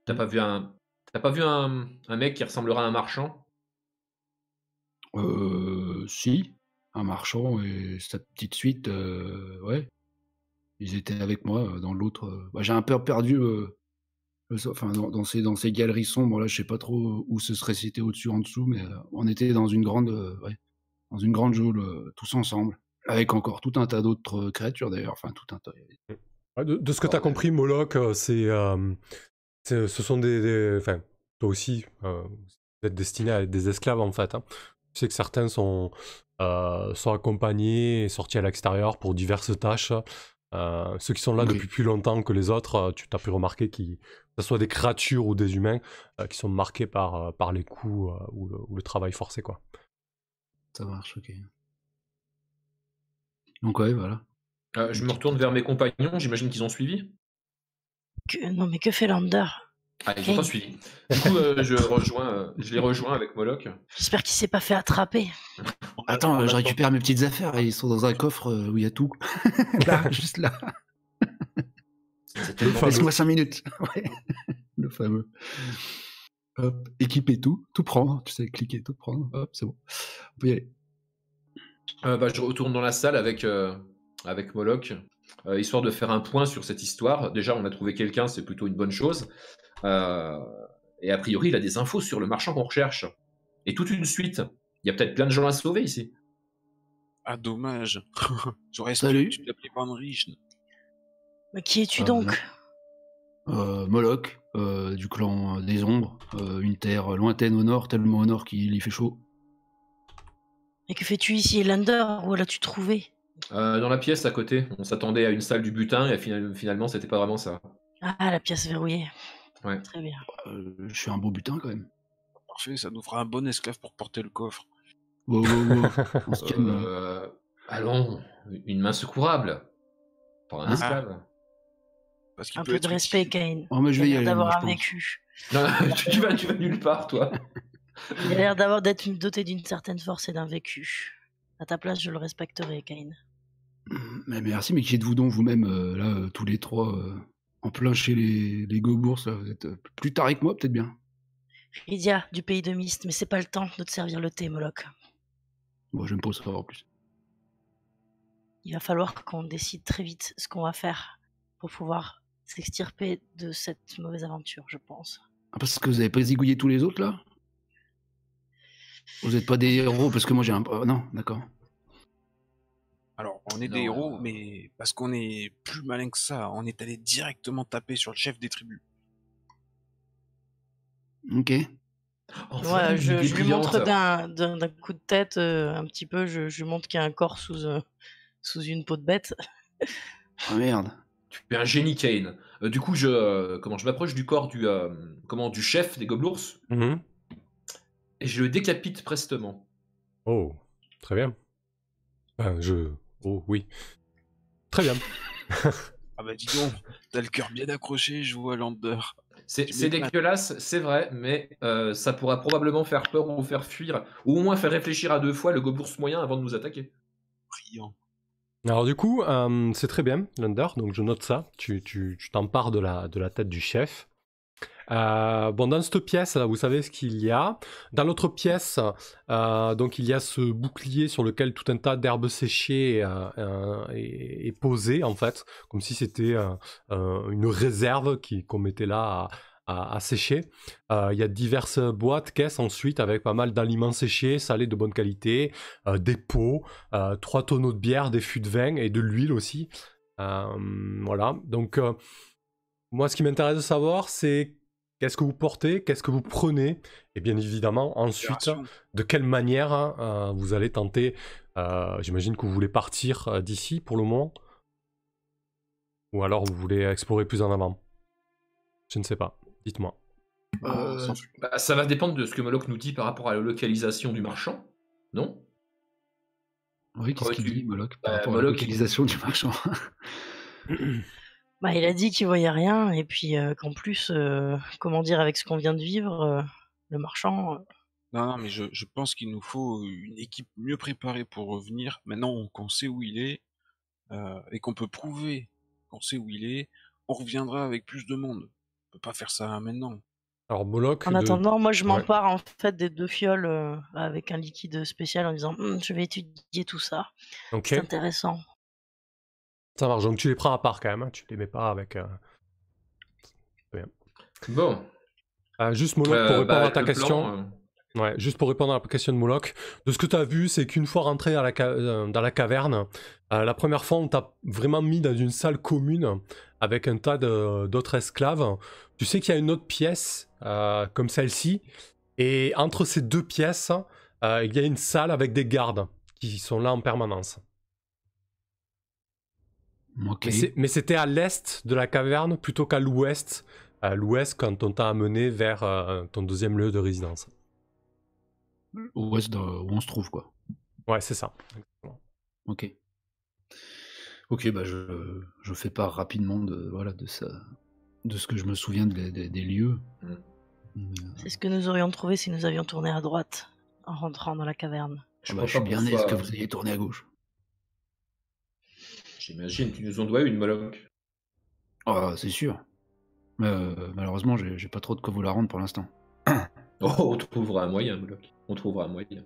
T'as pas vu un mec qui ressemblera à un marchand? Si, un marchand et sa petite suite, ouais. Ils étaient avec moi dans l'autre. Bah, j'ai un peu perdu enfin, dans ces galeries sombres là, je sais pas trop où ce serait situé au-dessus, en dessous, mais on était dans une grande, ouais, dans une grande geôle tous ensemble, avec encore tout un tas d'autres créatures d'ailleurs. Enfin, tout un tas. Ouais, de ce que tu as compris, Moloch, ce sont enfin, toi aussi, vous êtes destiné à être des esclaves en fait. Hein. Tu sais que certains sont accompagnés et sortis à l'extérieur pour diverses tâches. Ceux qui sont là Ok. depuis plus longtemps que les autres, tu t'as pu remarquer que ce soit des créatures ou des humains qui sont marqués par les coups ou le travail forcé, quoi. Ça marche, ok. Donc ouais, voilà. Je me retourne vers mes compagnons, j'imagine qu'ils ont suivi? Non, mais que fait Lander? Ah, ils ont pas suivi. Du coup, je les rejoins avec Moloch. J'espère qu'il s'est pas fait attraper. Attends, je récupère mes petites affaires et ils sont dans un coffre où il y a tout. Là, juste là. C'est tellement Laisse-moi 5 minutes. Ouais. Le fameux. Hop, équiper tout prendre. Tu sais, cliquer, tout prendre. Hop, c'est bon. On peut y aller. je retourne dans la salle avec Moloch, histoire de faire un point sur cette histoire. Déjà, on a trouvé quelqu'un, c'est plutôt une bonne chose. Et a priori, il a des infos sur le marchand qu'on recherche. Et toute une suite. Il y a peut-être plein de gens à sauver ici. Ah, dommage. J'aurais Salut. espéré que tu l'appelais Van Richten. Mais qui es-tu donc? Moloch, du clan des ombres, une terre lointaine au nord, tellement au nord qu'il y fait chaud. Et que fais-tu ici, Lander? Où l'as-tu trouvé? Dans la pièce à côté, on s'attendait à une salle du butin et finalement, c'était pas vraiment ça. Ah, la pièce verrouillée. Ouais. Très bien. Je suis un beau butin quand même. Parfait, ça nous fera un bon esclave pour porter le coffre. Wow. On se calme. Allons, une main secourable. Pas un Ah. esclave. Parce qu'il Un peut peu être de respect, utile. Kane. Oh, mais je Il a vais y l'air aller. d'avoir moi, je un pense. vécu. Non, tu vas nulle part, toi. Il a l'air d'être doté d'une certaine force et d'un vécu. À ta place, je le respecterai, Kane. Mais merci, mais qui êtes-vous donc vous-même, là, tous les trois, en plein chez les Gobours, là, vous êtes plus tarés que moi, peut-être bien. Lydia, du pays de Mist, mais c'est pas le temps de te servir le thé, Moloch. Moi, j'aime pas ça en plus. Il va falloir qu'on décide très vite ce qu'on va faire pour pouvoir s'extirper de cette mauvaise aventure, je pense. Ah, parce que vous avez pas zigouillé tous les autres, là? Vous êtes pas des héros, parce que moi j'ai un... non, d'accord. Alors, on est des héros, mais parce qu'on est plus malin que ça, on est allé directement taper sur le chef des tribus. Ok. Oh, Ouais, une je idée lui montre brillante. d'un coup de tête un petit peu, je lui montre qu'il y a un corps sous une peau de bête. Ah merde. Tu es un génie, Kane. Du coup, je m'approche du corps du chef des gobelours Mhm. et je le décapite prestement. Oh, très bien. Oh, oui. Très bien. Ah bah dis donc, t'as le cœur bien accroché, je vois Lander. C'est Tu m'épates. dégueulasse, c'est vrai, mais ça pourra probablement faire peur ou faire fuir, ou au moins faire réfléchir à deux fois le gobelours moyen avant de nous attaquer. Brillant. Alors du coup, c'est très bien, Lander, donc je note ça. Tu t'empares de la tête du chef. Bon, dans cette pièce, là, vous savez ce qu'il y a. Dans l'autre pièce, donc il y a ce bouclier sur lequel tout un tas d'herbes séchées est posé, en fait, comme si c'était une réserve qu'on mettait là à sécher. Il y a diverses boîtes, caisses ensuite avec pas mal d'aliments séchés, salés de bonne qualité, des pots, 3 tonneaux de bière, des fûts de vin et de l'huile aussi. Voilà, donc moi ce qui m'intéresse de savoir c'est qu'est-ce que vous portez, qu'est-ce que vous prenez et bien évidemment ensuite Opération. de quelle manière vous allez tenter, j'imagine que vous voulez partir d'ici pour le moment ou alors vous voulez explorer plus en avant. Je ne sais pas, dites-moi. Euh, Bah, ça va dépendre de ce que Moloch nous dit par rapport à la localisation du marchand, non? Oui, qu'est-ce qu'il dit, tu... Moloch, par Bah, rapport à la Moloch, localisation du marchand? Bah, il a dit qu'il voyait rien et puis qu'en plus, comment dire, avec ce qu'on vient de vivre, le marchand, Non, mais je pense qu'il nous faut une équipe mieux préparée pour revenir. Maintenant qu'on sait où il est, et qu'on peut prouver qu'on sait où il est, on reviendra avec plus de monde. On peut pas faire ça maintenant. Alors Moloch en de... attendant, moi je Ouais. m'empare en fait des 2 fioles avec un liquide spécial en disant je vais étudier tout ça. Ok, C'est intéressant. ça marche, donc tu les prends à part quand même, hein, tu les mets pas avec... Bon, juste Moloch pour répondre à ta le question. plan, Ouais, juste pour répondre à la question de Moloch, de ce que tu as vu, c'est qu'une fois rentré dans la caverne, la première fois, on t'a vraiment mis dans une salle commune avec un tas d'autres esclaves. Tu sais qu'il y a une autre pièce comme celle-ci, et entre ces deux pièces, il y a une salle avec des gardes qui sont là en permanence. Ok. Mais c'était à l'est de la caverne plutôt qu'à l'ouest. À l'ouest, quand on t'a amené vers ton deuxième lieu de résidence. Où on se trouve, quoi. Ouais, c'est ça. Ok. Ok, bah je fais part rapidement voilà, de ce que je me souviens des lieux. C'est ce que nous aurions trouvé si nous avions tourné à droite en rentrant dans la caverne. je Je crois suis pas bien qu'on aise soit- que vous ayez tourné à gauche. J'imagine, tu nous en dois une, Moloch. Ah, c'est sûr. Malheureusement, j'ai pas trop de quoi vous la rendre pour l'instant. Oh, on trouvera un moyen, Moloch. On trouvera un moyen.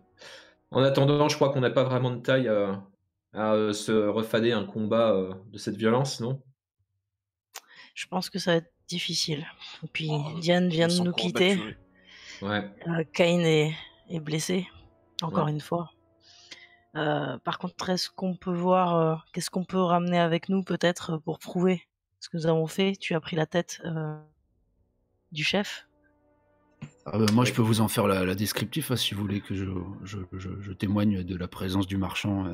En attendant, je crois qu'on n'a pas vraiment de taille à se refader un combat de cette violence, non? Je pense que ça va être difficile. Et puis Oh, Diane je vient me de sens nous courbaturé. quitter. Ouais. Cain est blessé, encore Ouais. une fois. Par contre, est-ce qu'on peut voir, qu'est-ce qu'on peut ramener avec nous peut-être pour prouver ce que nous avons fait? Tu as pris la tête du chef. Ah bah, moi, je peux vous en faire la descriptif, hein, si vous voulez que je témoigne de la présence du marchand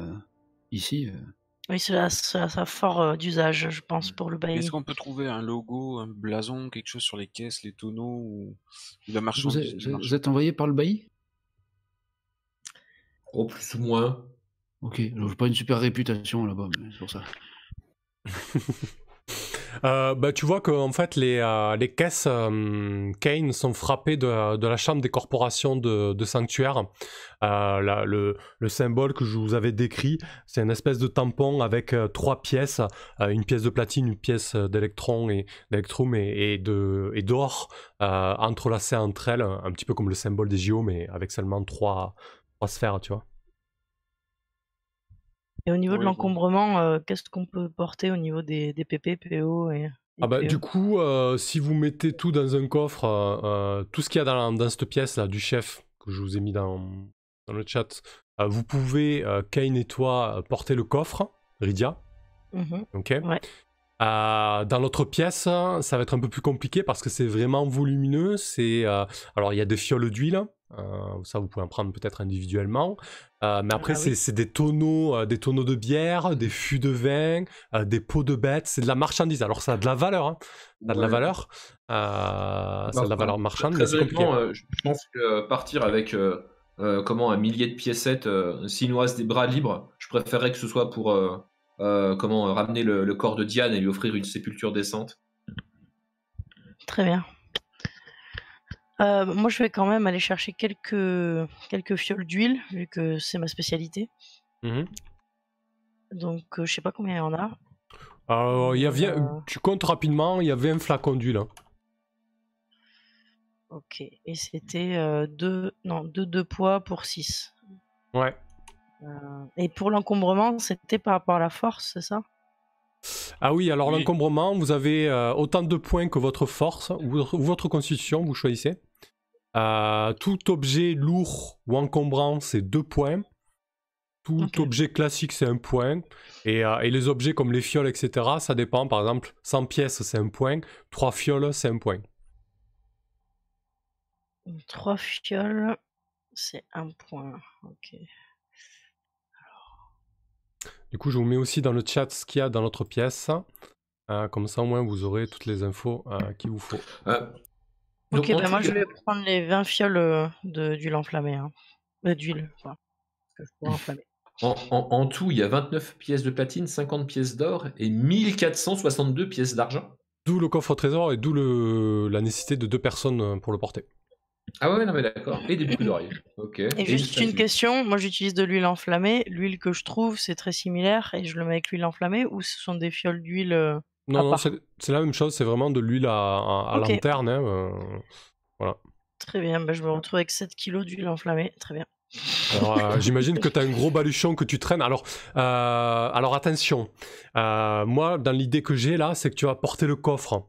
ici. Oui, cela a fort d'usage, je pense, pour le Est-ce bailli. qu'on peut trouver un logo, un blason, quelque chose sur les caisses, les tonneaux ou la Vous marchandise êtes, du marchand? vous êtes envoyé par le bailli? Oh, plus ou moins. Ok, j'ai pas une super réputation là-bas, mais c'est pour ça. Bah, tu vois qu'en fait, les caisses Kane sont frappées de la chambre des corporations de sanctuaire. Le symbole que je vous avais décrit, c'est une espèce de tampon avec 3 pièces, une pièce de platine, une pièce d'électrum et d'or entrelacées entre elles, un petit peu comme le symbole des JO, mais avec seulement 3 sphères, tu vois. Et au niveau de Oui, bon. l'encombrement, qu'est-ce qu'on peut porter au niveau des PP, PO et Ah bah, PE? du coup, si vous mettez tout dans un coffre, tout ce qu'il y a dans cette pièce là du chef que je vous ai mis dans le chat, vous pouvez, Kane et toi, porter le coffre, Rydia, Mhm. ok. Ouais. Dans l'autre pièce, ça va être un peu plus compliqué parce que c'est vraiment volumineux. Alors il y a des fioles d'huile, ça vous pouvez en prendre peut-être individuellement. Mais après Ah oui. c'est des tonneaux de bière, des fûts de vin, des pots de bêtes. C'est de la marchandise. Alors ça a de la valeur, hein. Ça a de la Ouais. valeur. Ça a de la valeur marchande, mais Très c'est compliqué. honnêtement, je pense que partir avec un millier de piécettes, s'il nous reste des bras libres, je préférerais que ce soit pour ramener le corps de Diane et lui offrir une sépulture décente. Très bien. Moi, je vais quand même aller chercher quelques fioles d'huile, vu que c'est ma spécialité. Mhm. Donc, je sais pas combien il y en a. Tu comptes rapidement, il y avait un flacon d'huile, hein. Ok. Et c'était 2 poids pour 6. Ouais. Et pour l'encombrement, c'était par rapport à la force, c'est ça? Ah oui, alors Oui. l'encombrement, vous avez autant de points que votre force ou votre constitution, vous choisissez. Tout objet lourd ou encombrant, c'est 2 points. Tout Ok. objet classique, c'est 1 point. Et les objets comme les fioles, etc., ça dépend. Par exemple, 100 pièces, c'est 1 point. 3 fioles, c'est 1 point. 3 fioles, c'est 1 point. Ok. Du coup, je vous mets aussi dans le chat ce qu'il y a dans notre pièce. Comme ça, au moins, vous aurez toutes les infos qu'il vous faut. Donc, Ok, en bah tout, moi il y je a- vais prendre les 20 fioles d'huile enflammée. Hein. D'huile, enfin, que je pourrais enflammer. en tout, il y a 29 pièces de platine, 50 pièces d'or et 1462 pièces d'argent. D'où le coffre trésor et d'où la nécessité de 2 personnes pour le porter. Ah ouais, non mais d'accord. Et des boucles d'oreilles. Ok. Et une juste une statue. question, moi j'utilise de l'huile enflammée. L'huile que je trouve, c'est très similaire et je le mets avec l'huile enflammée ou ce sont des fioles d'huile à Non, part? c'est la même chose. C'est vraiment de l'huile à Ok. lanterne. Hein, voilà. Très bien, bah, je me retrouve avec 7 kilos d'huile enflammée. Très bien. Alors, j'imagine que tu as un gros baluchon que tu traînes. Alors attention. Moi, dans l'idée que j'ai là, c'est que tu vas porter le coffre,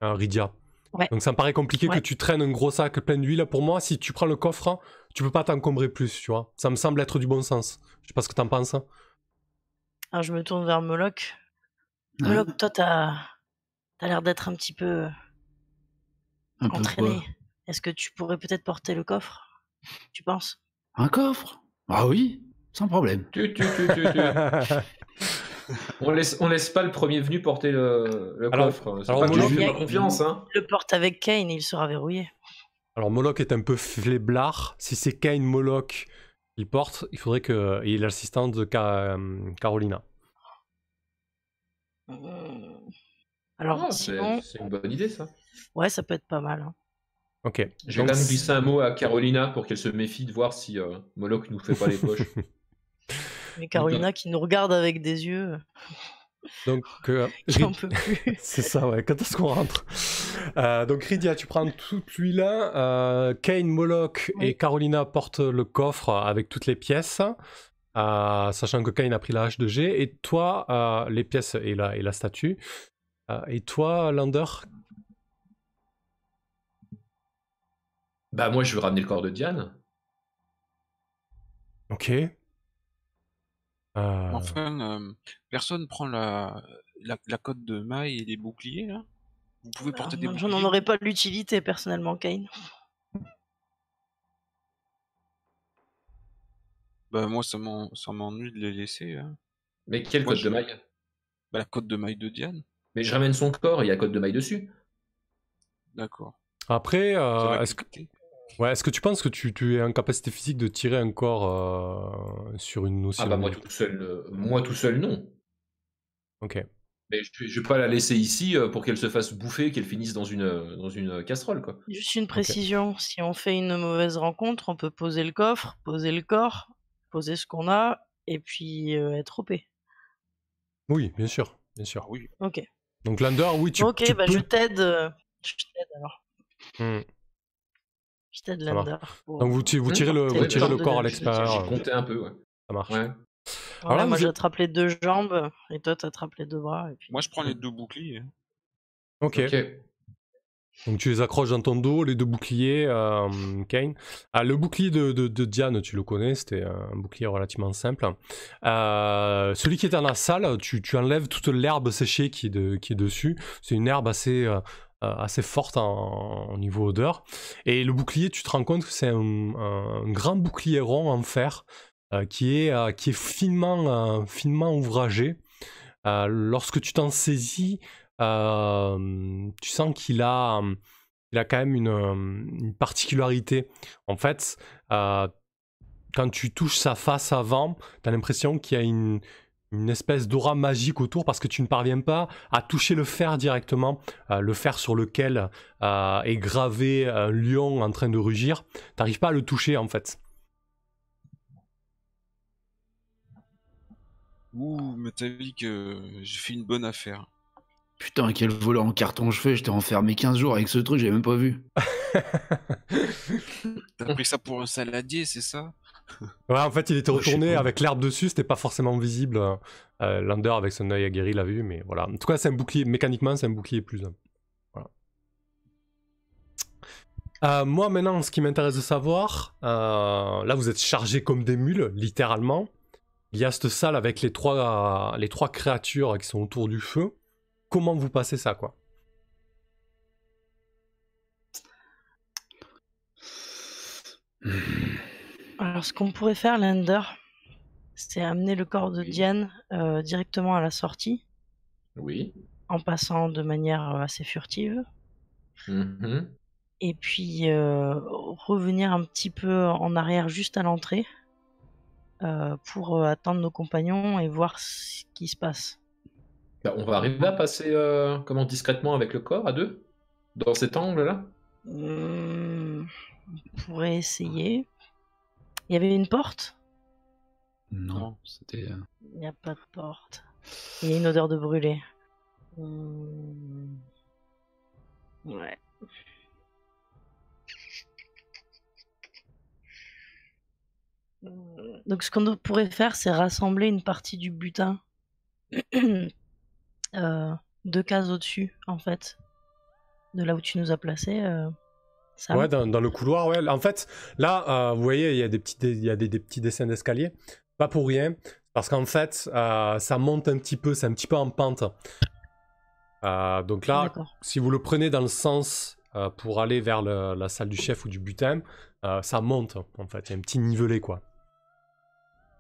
Rydia. Ouais. Donc ça me paraît compliqué que Ouais. tu traînes un gros sac plein d'huile. Pour moi, si tu prends le coffre, tu peux pas t'encombrer plus, tu vois. Ça me semble être du bon sens. Je sais pas ce que t'en penses. Alors je me tourne vers Moloch. Hein, Moloch, toi t'as l'air d'être un petit peu un peu entraîné. quoi? Est-ce que tu pourrais peut-être porter le coffre? Tu penses? Un coffre? Ah oui, sans problème. Tu. On laisse pas le premier venu porter le Alors- coffre. C'est alors, pas que je Moloch- lui fais pas confiance, hein. Il le porte avec Kane, il sera verrouillé. Alors Moloch est un peu fléblard. Si c'est Kane Moloch il porte, il faudrait qu'il ait l'assistante de Carolina. Alors Ah, sinon, c'est une bonne idée, ça. ouais, ça peut être pas mal. Hein. Ok. Je vais Donc, quand même glisser un mot à Carolina pour qu'elle se méfie de voir si Moloch nous fait pas les poches. Mais Carolina qui nous regarde avec des yeux, donc j'en peux plus. c'est ça, ouais. Quand est-ce qu'on rentre Donc Rydia, tu prends toute l'huile. Kane, Moloch Oui. et Carolina portent le coffre avec toutes les pièces. Sachant que Kane a pris la hache de G. Et toi, les pièces et la statue. Et toi, Lander? Bah moi, je veux ramener le corps de Diane. Ok. Enfin, personne prend la cotte de maille et les boucliers, là? Vous pouvez porter des J'en boucliers? n'en aurais pas l'utilité personnellement, Kane. Bah moi, ça m'ennuie de les laisser, hein. Mais quelle Moi, cote de maille? Bah la cotte de maille de Diane. Mais je ramène son corps et il y a cote de maille dessus. D'accord. Après, Ça va est-ce que quitter. ouais, est-ce que tu penses que tu es en capacité physique de tirer un corps sur une notion? Ah bah moi tout seul, non. Ok. Mais je vais pas la laisser ici pour qu'elle se fasse bouffer, qu'elle finisse dans une casserole, quoi. Juste une précision, si on fait une mauvaise rencontre, on peut poser le coffre, poser le corps, poser ce qu'on a, et puis être OP. Oui, bien sûr, bien sûr. Ah oui. Ok. Donc Lander, oui, tu Ok, bah peux. je t'aide. Je t'aide alors. Hmm. Je t'aide Ça Lander. pour- Donc vous tirez le, porter vous le tirez corps le de corps à Diane. J'ai l'extérieur. compté un peu, ouais. Ça marche. Ouais. Alors là, moi vous êtes- j'attrape les 2 jambes, et toi t'attrapes les 2 bras. Et puis... Moi, je prends les 2 boucliers. Ok. Ok. Donc tu les accroches dans ton dos, les 2 boucliers, Kane. Le bouclier de Diane, tu le connais, c'était un bouclier relativement simple. Celui qui est dans la salle, tu enlèves toute l'herbe séchée qui est dessus. C'est une herbe assez forte au niveau odeur. Et le bouclier, tu te rends compte que c'est un grand bouclier rond en fer qui est finement ouvragé. Lorsque tu t'en saisis, tu sens qu'il a quand même une particularité. En fait, quand tu touches sa face avant, tu as l'impression qu'il y a une espèce d'aura magique autour parce que tu ne parviens pas à toucher le fer directement, le fer sur lequel est gravé un lion en train de rugir. Tu n'arrives pas à le toucher en fait. Ouh, mais t'as vu que j'ai fait une bonne affaire. Putain, quel volant en carton je fais, je t'ai enfermé 15 jours avec ce truc, j'ai même pas vu. T'as pris ça pour un saladier, c'est ça? Ouais, en fait, il était Ouais, je sais retourné pas. avec l'herbe dessus, c'était pas forcément visible. Lander, avec son œil aguerri, l'a vu, mais voilà. En tout cas, c'est un bouclier, mécaniquement, c'est un bouclier plus 1. Voilà. Moi, maintenant, ce qui m'intéresse de savoir, là, vous êtes chargés comme des mules, littéralement. Il y a cette salle avec les trois créatures qui sont autour du feu. Comment vous passez ça, quoi? Alors, ce qu'on pourrait faire, Lander, c'est amener le corps de Oui. Diane directement à la sortie, Oui. en passant de manière assez furtive, Mhm. et puis revenir un petit peu en arrière juste à l'entrée pour attendre nos compagnons et voir ce qui se passe. Bah, on va arriver à passer discrètement avec le corps à deux dans cet angle-là. On pourrait essayer. Il y avait une porte? Non, c'était. Il n'y a pas de porte. Il y a une odeur de brûlé. Ouais. Donc ce qu'on pourrait faire, c'est rassembler une partie du butin 2 cases au-dessus, en fait, de là où tu nous as placés, Sam. Ouais, dans le couloir, ouais. En fait, là, vous voyez, il y a des petits dessins d'escalier. Pas pour rien. Parce qu'en fait, ça monte un petit peu, c'est un petit peu en pente. Donc là, D'accord. si vous le prenez dans le sens pour aller vers la salle du chef ou du butin, ça monte, en fait. Il y a un petit nivelé, quoi.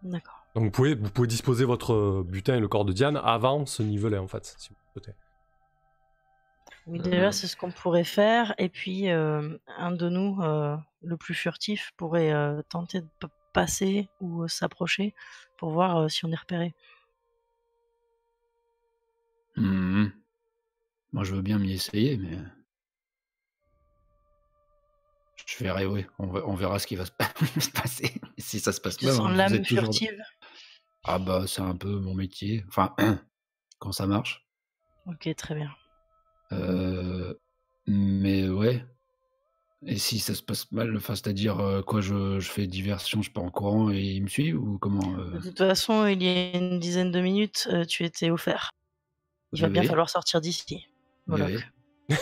D'accord. Donc vous pouvez disposer votre butin et le corps de Diane avant ce nivelé, en fait, si vous le souhaitez. Oui, déjà, c'est ce qu'on pourrait faire. Et puis, un de nous, le plus furtif, pourrait tenter de passer ou s'approcher pour voir si on est repéré. Mhm. Moi, je veux bien m'y essayer, mais. Je verrai, oui. On verra ce qui va se se passer. Si ça se passe Tu pas, sens vous l'âme êtes toujours. furtive? Ah bah, c'est un peu mon métier. Enfin, quand ça marche. Ok, très bien. Mais ouais. Et si ça se passe mal, enfin, c'est-à-dire quoi, je fais diversion, je pars en courant et ils me suivent ou comment De toute façon, il y a une dizaine de minutes, tu étais offert. Il va bien Oui. falloir sortir d'ici. Oui, Moloch. oui.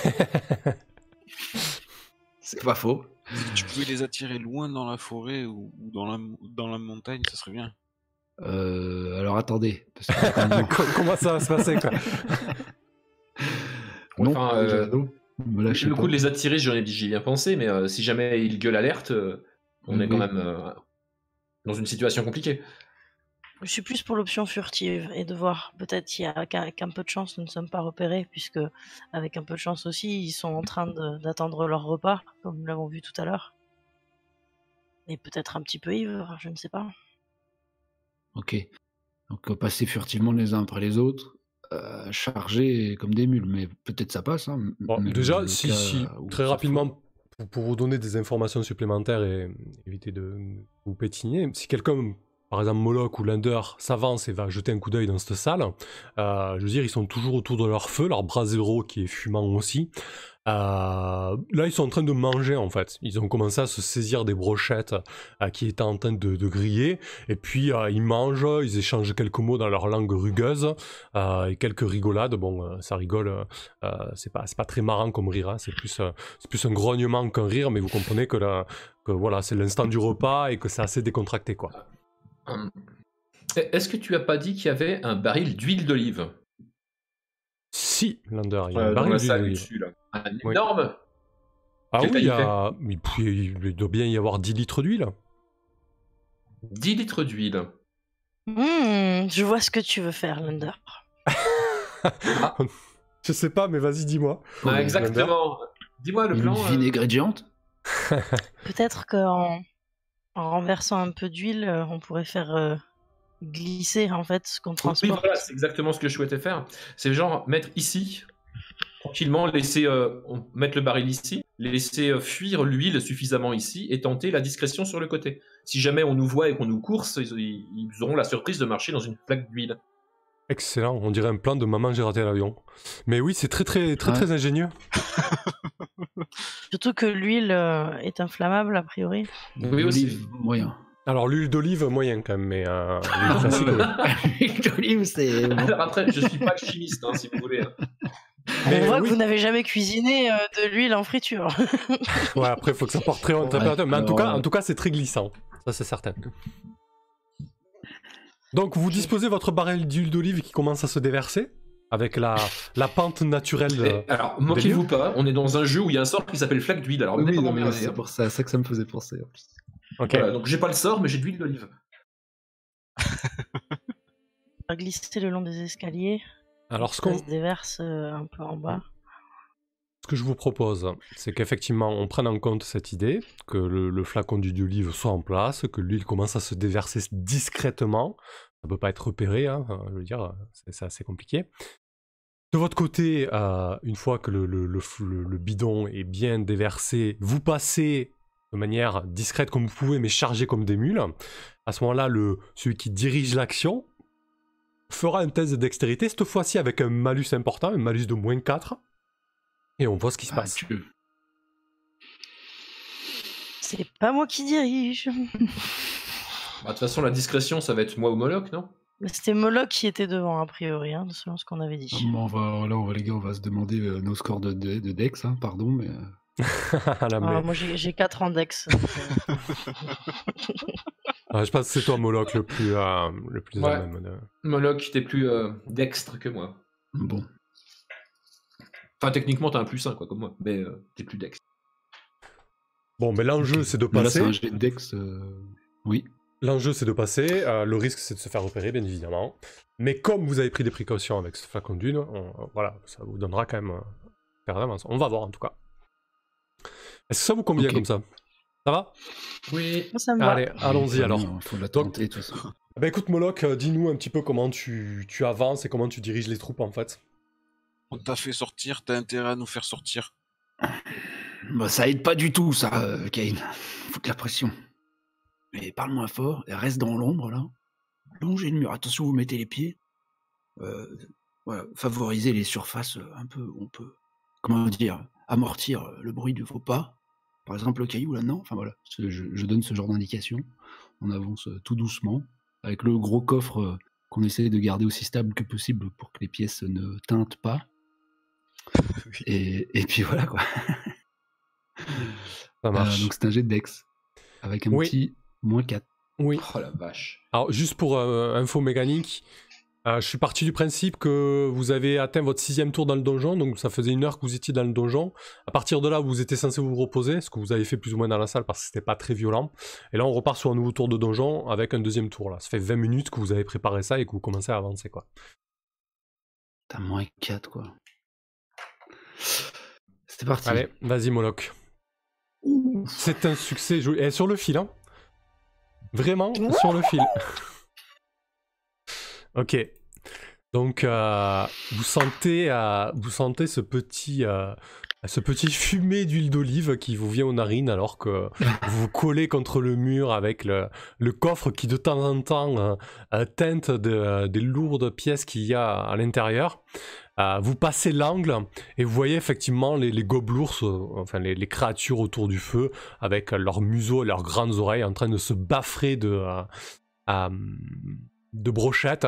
C'est pas faux. Si tu pouvais les attirer loin dans la forêt ou dans la montagne, ça serait bien. Alors attendez, parce que quand même- Comment ça va se passer, quoi? non, Enfin, non, me lâchez le pas. coup de les attirer, j'y ai bien pensé, mais si jamais ils gueulent alerte, on est quand Oui. même dans une situation compliquée. Je suis plus pour l'option furtive et de voir. Peut-être qu'avec un peu de chance, nous ne sommes pas repérés, puisque avec un peu de chance aussi, ils sont en train d'attendre leur repas, comme nous l'avons vu tout à l'heure. Et peut-être un petit peu ivre, je ne sais pas. Ok. Donc passer furtivement les uns après les autres, charger comme des mules, mais peut-être ça passe. Hein, Bon, mais déjà, le si, cas où très ça rapidement, pour vous donner des informations supplémentaires et éviter de vous pétiner, si quelqu'un, par exemple Moloch ou Lander, s'avance et va jeter un coup d'œil dans cette salle, je veux dire, ils sont toujours autour de leur feu, leur brasero qui est fumant aussi. Là, ils sont en train de manger, en fait. Ils ont commencé à se saisir des brochettes qui étaient en train de griller, et puis ils mangent, ils échangent quelques mots dans leur langue rugueuse, et quelques rigolades. Bon, ça rigole, c'est pas très marrant comme rire, hein. C'est plus un grognement qu'un rire, mais vous comprenez que voilà, c'est l'instant du repas et que c'est assez décontracté, quoi. Est-ce que tu as pas dit qu'il y avait un baril d'huile d'olive Si, Lander, il y a un dans baril la d'huile salle d'olive. dessus là? Un Oui. énorme. Ah Quelle oui, qualité il doit bien y avoir 10 litres d'huile. 10 litres d'huile. Je vois ce que tu veux faire, Lander. Je sais pas, mais vas-y, dis-moi. Ah, exactement. Dis-moi le Une plan. vinaigrette. Peut-être qu'en renversant un peu d'huile, on pourrait faire glisser en fait ce qu'on Oui, transporte. voilà, c'est exactement ce que je souhaitais faire. C'est genre mettre ici, tranquillement, laisser mettre le baril ici, laisser fuir l'huile suffisamment ici et tenter la discrétion sur le côté. Si jamais on nous voit et qu'on nous course, ils auront la surprise de marcher dans une flaque d'huile. Excellent, on dirait un plan de maman j'ai raté l'avion. Mais oui, c'est très ingénieux. Surtout que l'huile est inflammable a priori. Oui, aussi. Olive moyen. Alors l'huile d'olive moyen quand même, mais l'huile classique, oui. L'huile d'olive, c'est. Alors après, je suis pas chimiste, hein, si vous voulez. Mais On voit oui. que vous n'avez jamais cuisiné de l'huile en friture. Ouais, après, il faut que ça porte très haute température. Mais en tout cas, c'est très glissant. Ça, c'est certain. Donc, vous disposez votre baril d'huile d'olive qui commence à se déverser avec la pente naturelle. Et alors, moquez-vous pas, on est dans un jeu où il y a un sort qui s'appelle flaque d'huile. Alors, Oui, venez pas non, mais m'emmerder, c'est hein. pour ça que ça me faisait penser. En plus. Ok. Voilà, donc j'ai pas le sort, mais j'ai de l'huile d'olive. On va glisser le long des escaliers. Alors, ce Ça se déverse un peu en bas. que je vous propose, c'est qu'effectivement, on prenne en compte cette idée, que le flacon d'huile d'olive soit en place, que l'huile commence à se déverser discrètement. Ça peut pas être repéré, hein, je veux dire, c'est assez compliqué. De votre côté, une fois que le bidon est bien déversé, vous passez de manière discrète comme vous pouvez, mais chargé comme des mules. À ce moment-là, celui qui dirige l'action fera un test de dextérité, cette fois-ci avec un malus important, un malus de -4. Et on voit ce qui se passe. C'est pas moi qui dirige. Bah, de toute façon, la discrétion, ça va être moi ou Moloch, non? C'était Moloch qui était devant, a priori, hein, selon ce qu'on avait dit. Bon, les gars, on va se demander nos scores de Dex, hein, pardon, mais. Là, mais... Moi, j'ai 4 en Dex. Je pense que c'est toi, Moloch, le plus à même. Moloch, t'es plus dextre que moi. Bon. Enfin, techniquement, t'as un +1, quoi, comme moi, mais t'es plus dextre. Bon, mais l'enjeu, c'est de Mais là, passer. c'est un jet de Dex. Oui. L'enjeu, c'est de passer. Le risque, c'est de se faire repérer, bien évidemment. Mais comme vous avez pris des précautions avec ce flacon d'huile, voilà, ça vous donnera quand même faire d'avance. On va voir, en tout cas. Est-ce que ça vous convient comme ça? Ça va? Oui. Ça me va. Allez, allons-y alors. Il faut la tenter, tout ça. Bah écoute, Moloch, dis-nous un petit peu comment tu avances et comment tu diriges les troupes, en fait. On t'a fait sortir, t'as intérêt à nous faire sortir. Bah, ça aide pas du tout, ça, Kane. Foutre la pression. Mais parle moins fort et reste dans l'ombre, là. Longez le mur. Attention, vous mettez les pieds. Voilà, favoriser les surfaces un peu où on peut, comment dire, amortir le bruit de vos pas. Par exemple, le caillou, là, non. Enfin, voilà, je donne ce genre d'indication. On avance tout doucement, avec le gros coffre qu'on essaie de garder aussi stable que possible pour que les pièces ne teintent pas. Et puis voilà, quoi. Ça marche. Donc c'est un jet de Dex avec un petit -4. Oui. Oh la vache. Alors, juste pour info mécanique, je suis parti du principe que vous avez atteint votre 6e tour dans le donjon, donc ça faisait 1 heure que vous étiez dans le donjon. À partir de là, vous étiez censé vous reposer, ce que vous avez fait plus ou moins dans la salle parce que c'était pas très violent. Et là, on repart sur un nouveau tour de donjon avec un 2e tour. Là. Ça fait 20 minutes que vous avez préparé ça et que vous commencez à avancer, quoi. T'as -4, quoi. C'est parti. Allez, vas-y, Moloch. C'est un succès. Et sur le fil, hein. Vraiment, sur le fil. Ok. Donc, vous sentez ce petit fumée d'huile d'olive qui vous vient aux narines alors que vous vous collez contre le mur avec le coffre qui de temps en temps teinte des lourdes pièces qu'il y a à l'intérieur. Vous passez l'angle et vous voyez effectivement les gobelours, enfin les créatures autour du feu avec leurs museaux et leurs grandes oreilles en train de se baffrer de brochettes.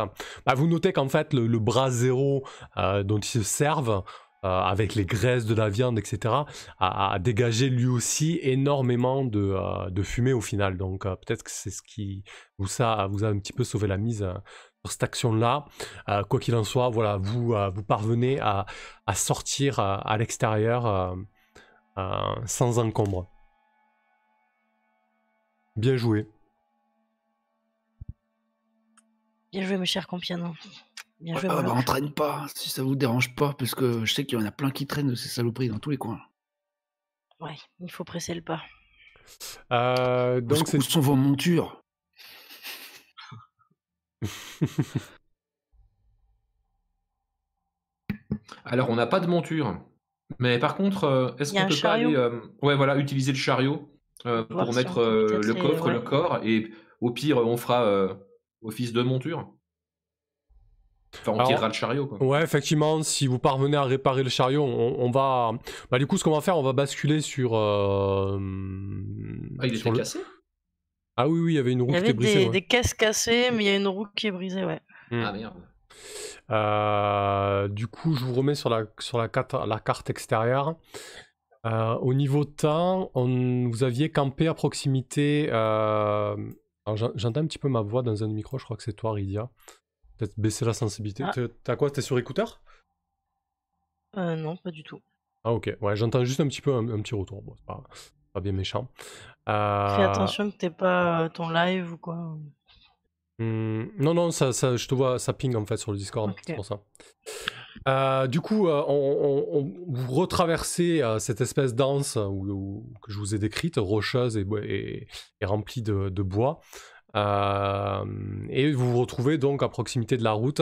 Vous notez qu'en fait le brasero dont ils se servent avec les graisses de la viande, etc., a dégagé lui aussi énormément de fumée au final. Donc peut-être que c'est ce qui vous a un petit peu sauvé la mise sur cette action-là. Quoi qu'il en soit, voilà, vous parvenez à sortir à l'extérieur sans encombre. Bien joué. Bien joué, mes chers compagnons. Bien joué, Bah, Moloch. on traîne pas, si ça vous dérange pas, parce que je sais qu'il y en a plein qui traînent de ces saloperies dans tous les coins. Ouais, il faut presser le pas. Donc Où sont vos montures? Alors, on n'a pas de monture. Mais par contre, est-ce Il y a qu'on un peut pas aller utiliser le chariot Voir pour si mettre on peut peut-être le les- coffre, ouais. le corps, et au pire, on fera office de monture? Enfin, on Alors, tirera le chariot, quoi. Ouais, effectivement, si vous parvenez à réparer le chariot, on va... du coup, ce qu'on va faire, on va basculer sur... Ah, il sur était cassé? Ah oui, il y avait une roue Il y qui était avait brisée. des caisses cassées, mais il y a une roue qui est brisée, ouais. Ah merde. Du coup, je vous remets sur la carte extérieure. Au niveau temps, vous aviez campé à proximité. Alors, j'entends un petit peu ma voix dans un micro, je crois que c'est toi, Rydia. Peut-être baisser la sensibilité. Ah. T'as quoi? T'es sur écouteur? Non, pas du tout. Ah, ok. Ouais, j'entends juste un petit peu un petit retour. Bon, c'est pas bien méchant. Fais attention que t'aies pas ton live ou quoi. Non, ça, je te vois, ça ping en fait sur le Discord, Ok. c'est pour ça. Du coup, vous retraversez cette espèce d'anse que je vous ai décrite, rocheuse et remplie de bois. Et vous vous retrouvez donc à proximité de la route.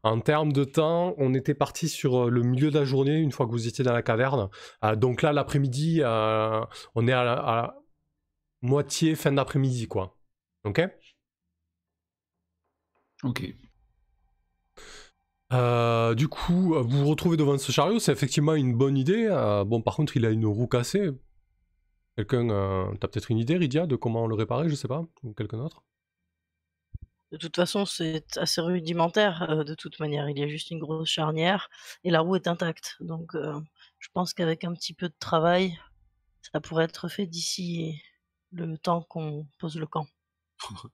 En termes de temps, on était parti sur le milieu de la journée une fois que vous étiez dans la caverne. Donc là, l'après-midi, on est à la moitié fin d'après-midi, quoi. Ok? Ok. Du coup, vous vous retrouvez devant ce chariot, c'est effectivement une bonne idée. Bon, par contre, il a une roue cassée. Quelqu'un, t'as peut-être une idée, Rydia, de comment le réparer, je sais pas, ou quelqu'un d'autre? De toute façon, c'est assez rudimentaire, de toute manière. Il y a juste une grosse charnière et la roue est intacte. Donc, je pense qu'avec un petit peu de travail, ça pourrait être fait d'ici le temps qu'on pose le camp.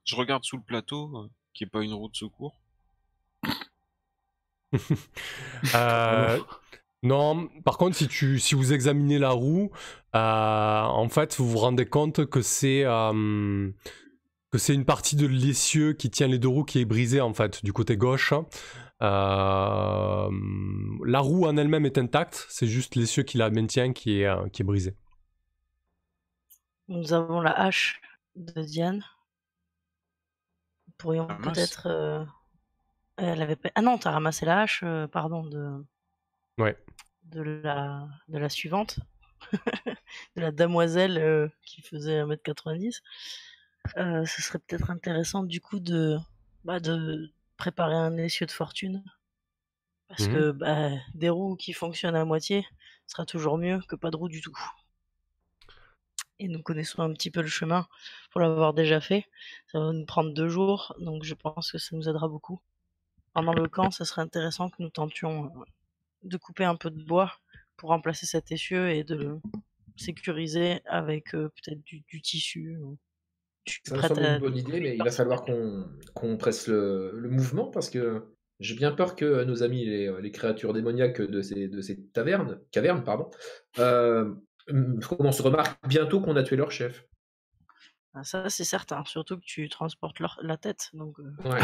Je regarde sous le plateau, qui est pas une roue de secours. Non, par contre, si vous examinez la roue, en fait, vous vous rendez compte que c'est une partie de l'essieu qui tient les deux roues qui est brisée, en fait, du côté gauche. La roue en elle-même est intacte, c'est juste l'essieu qui la maintient qui est brisé. Nous avons la hache de Diane. Nous pourrions Ramasse. peut-être. Elle avait pas... Ah non, t'as ramassé la hache, pardon, Ouais. de la suivante. De la damoiselle qui faisait 1m90. Ce serait peut-être intéressant du coup de préparer un essieu de fortune. Parce que des roues qui fonctionnent à moitié sera toujours mieux que pas de roues du tout. Et nous connaissons un petit peu le chemin pour l'avoir déjà fait. Ça va nous prendre 2 jours, donc je pense que ça nous aidera beaucoup. Pendant le camp, ça serait intéressant que nous tentions de couper un peu de bois pour remplacer cet essieu et de le sécuriser avec peut-être du tissu. Je suis Ça me prête semble à une bonne idée, mais il va falloir qu'on presse le mouvement parce que j'ai bien peur que nos amis, les créatures démoniaques de ces cavernes, pardon, qu'on se remarque bientôt qu'on a tué leur chef. Ah, ça, c'est certain. Surtout que tu transportes la tête. Donc, Ouais.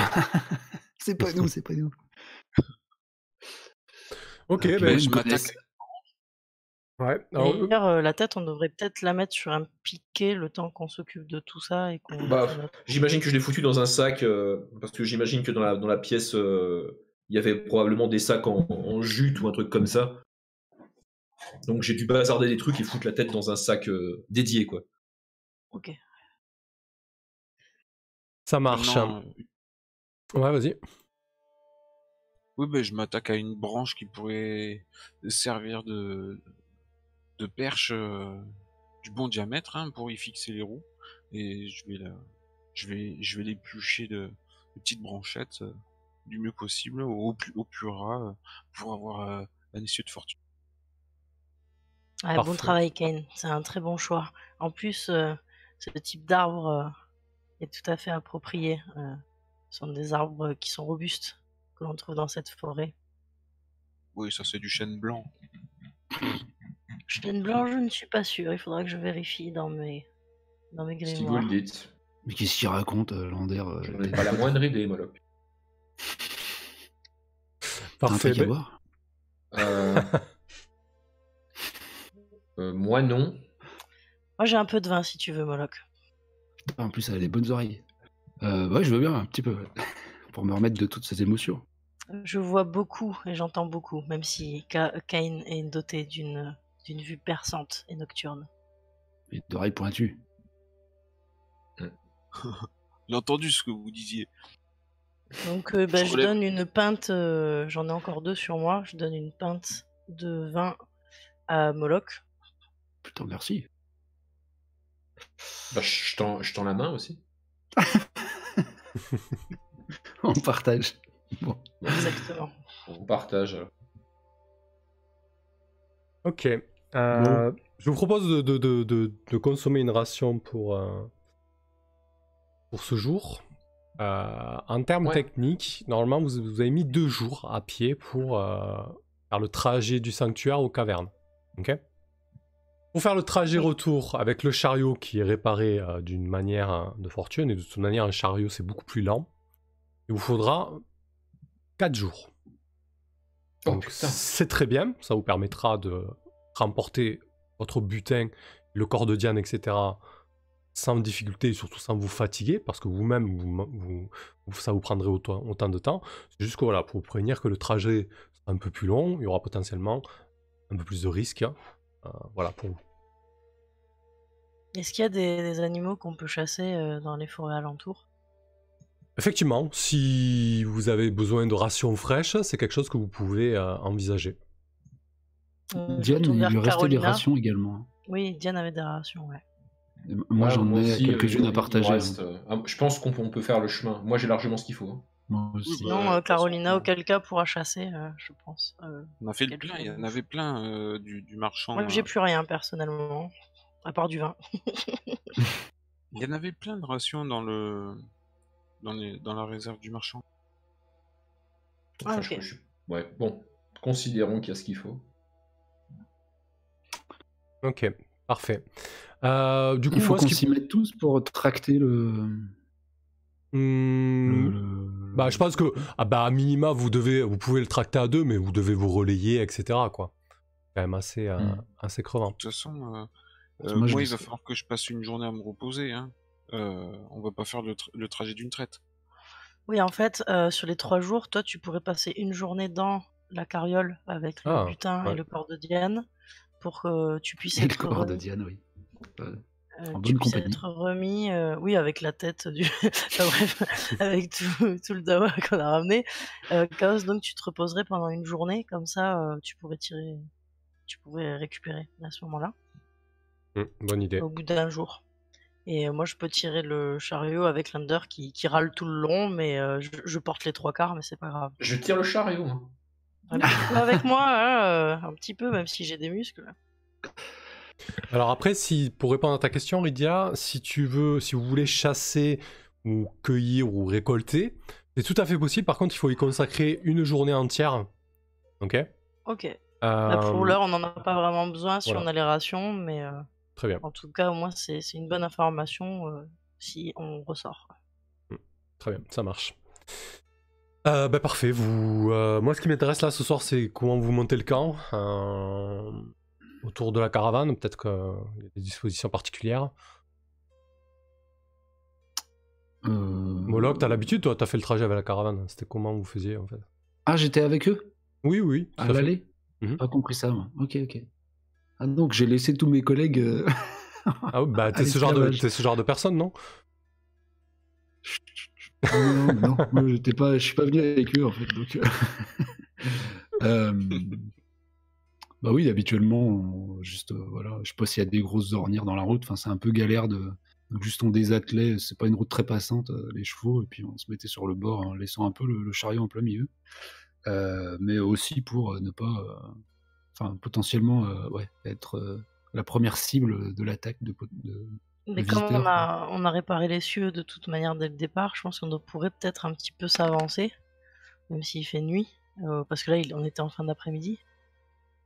C'est pas nous, c'est pas nous. Ok, Puis ben, eux, je ils me m'attaque. connaissent. ouais. Alors, d'ailleurs, la tête, on devrait peut-être la mettre sur un piquet le temps qu'on s'occupe de tout ça et qu'on Bah, fait notre... j'imagine que je l'ai foutu dans un sac parce que j'imagine que dans la pièce, il y avait probablement des sacs en jute ou un truc comme ça. Donc j'ai dû bazarder des trucs et foutre la tête dans un sac dédié, quoi. Ok. ça marche. Maintenant, Ouais, vas-y. oui, ben, je m'attaque à une branche qui pourrait servir de perche du bon diamètre, hein, pour y fixer les roues. Et je vais l'éplucher de petites branchettes du mieux possible, au plus ras, pour avoir un essieu de fortune. Ouais, bon Parfait. travail, Kane. C'est un très bon choix. En plus, ce type d'arbre est tout à fait approprié. Ce sont des arbres qui sont robustes, que l'on trouve dans cette forêt. Oui, ça c'est du chêne blanc. Chêne blanc, je ne suis pas sûre. Il faudra que je vérifie dans mes Si vous le grimoires. dites. Mais qu'est-ce qu'il raconte, Lander J'en ai pas la moindre idée, Moloch. T'as un Parfait. truc à ben, boire Moi, non. Moi, j'ai un peu de vin si tu veux, Moloch. En plus, elle a des bonnes oreilles. Ouais, je veux bien, un petit peu. Pour me remettre de toutes ces émotions. Je vois beaucoup et j'entends beaucoup, même si Kane est doté d'une vue perçante et nocturne. Et d'oreilles pointues. J'ai entendu ce que vous disiez. Donc, Je je relève. donne une pinte, j'en ai encore 2 sur moi, je donne une pinte de vin à Moloch. Putain, merci. Bah, je tends la main aussi. On partage. Bon. Exactement. On partage. Ok. Je vous propose de consommer une ration pour ce jour. En termes Ouais. techniques, normalement, vous avez mis 2 jours à pied pour faire le trajet du sanctuaire aux cavernes. Ok. Pour faire le trajet Oui. retour avec le chariot qui est réparé d'une manière de fortune, et de toute manière, un chariot c'est beaucoup plus lent, il vous faudra 4 jours. Oh Donc putain. c'est très bien, ça vous permettra de remporter votre butin, le corps de Diane, etc. sans difficulté et surtout sans vous fatiguer, parce que vous-même, ça vous prendrait autant de temps. C'est juste que voilà, pour vous prévenir que le trajet sera un peu plus long, il y aura potentiellement un peu plus de risques. Voilà pour vous. Est-ce qu'il y a des animaux qu'on peut chasser dans les forêts alentours? Effectivement, si vous avez besoin de rations fraîches, c'est quelque chose que vous pouvez envisager. Je Diane, retourne il vers lui restait des Carolina. rations également. Oui, Diane avait des rations, ouais. Et moi, Ouais, j'en moi ai aussi, quelques-unes à il me partager. reste, je pense qu'on peut faire le chemin. Moi, j'ai largement ce qu'il faut. Hein. Moi Oui, aussi. bah, Sinon, de toute façon, Carolina, auquel cas, pourra chasser, je pense. on a fait le quelques plein, il y en jours. avait plein du marchand. Moi, j'ai plus rien, personnellement, à part du vin. Il y en avait plein de rations dans la réserve du marchand. Ah, Enfin, ok. Ouais, bon. Considérons qu'il y a ce qu'il faut. Ok, parfait. Du coup, Il faut moi, qu'on s'y mette tous pour tracter Bah, je pense que, à minima, vous pouvez le tracter à 2, mais vous devez vous relayer, etc. quoi. C'est quand même assez crevant. De toute façon, Moi, moi, je il va falloir que je passe une journée à me reposer. Hein. On va pas faire le trajet d'une traite. Oui, en fait, sur les 3 jours, toi, tu pourrais passer une journée dans la carriole avec le Ah, butin et ouais. le corps de Diane pour que tu puisses Et le être corps de remis. Diane, oui. En Tu bonne puisses compagnie. être remis, oui, avec la tête du. Enfin, bref, avec tout le dawa qu'on a ramené. Chaos, donc tu te reposerais pendant une journée, comme ça, tu pourrais récupérer à ce moment-là, Bonne idée. au bout d'un jour. Et moi, je peux tirer le chariot avec Lander qui râle tout le long, mais je porte les 3 quarts, mais c'est pas grave. Je tire le chariot. Hein. Un petit peu avec moi, hein, un petit peu, même si j'ai des muscles. Alors après, pour répondre à ta question, Rydia, si vous voulez chasser ou cueillir ou récolter, c'est tout à fait possible. Par contre, il faut y consacrer une journée entière. Ok. Ok. Là, pour l'heure, on n'en a pas vraiment besoin si voilà. on a les rations, mais Très bien. en tout cas, au moins, c'est une bonne information si on ressort. Très bien, ça marche. Bah parfait. Moi, ce qui m'intéresse là ce soir, c'est comment vous montez le camp autour de la caravane. Peut-être qu'il y a des dispositions particulières. Moloch, t'as l'habitude, toi, t'as fait le trajet avec la caravane. C'était comment vous faisiez en fait? Ah, j'étais avec eux Oui, oui, tout à à fait. l'aller. Pas compris ça, moi. Ok. Ah, donc j'ai laissé tous mes collègues. Ah oui, bah à t'es ce genre l'esclavage. de personne, non? Non, moi je suis pas venu avec eux en fait. Donc, bah oui, habituellement, juste voilà, je sais pas s'il y a des grosses ornières dans la route. Enfin, c'est un peu galère donc juste on désattelait. C'est pas une route très passante, les chevaux, et puis on se mettait sur le bord en laissant un peu le chariot en plein milieu. Mais aussi pour ne pas, enfin potentiellement, ouais, être la première cible de l'attaque de Mais comme visiteurs. on a réparé les cieux de toute manière dès le départ, je pense qu'on pourrait peut-être un petit peu s'avancer, même s'il fait nuit, parce que là, on était en fin d'après-midi,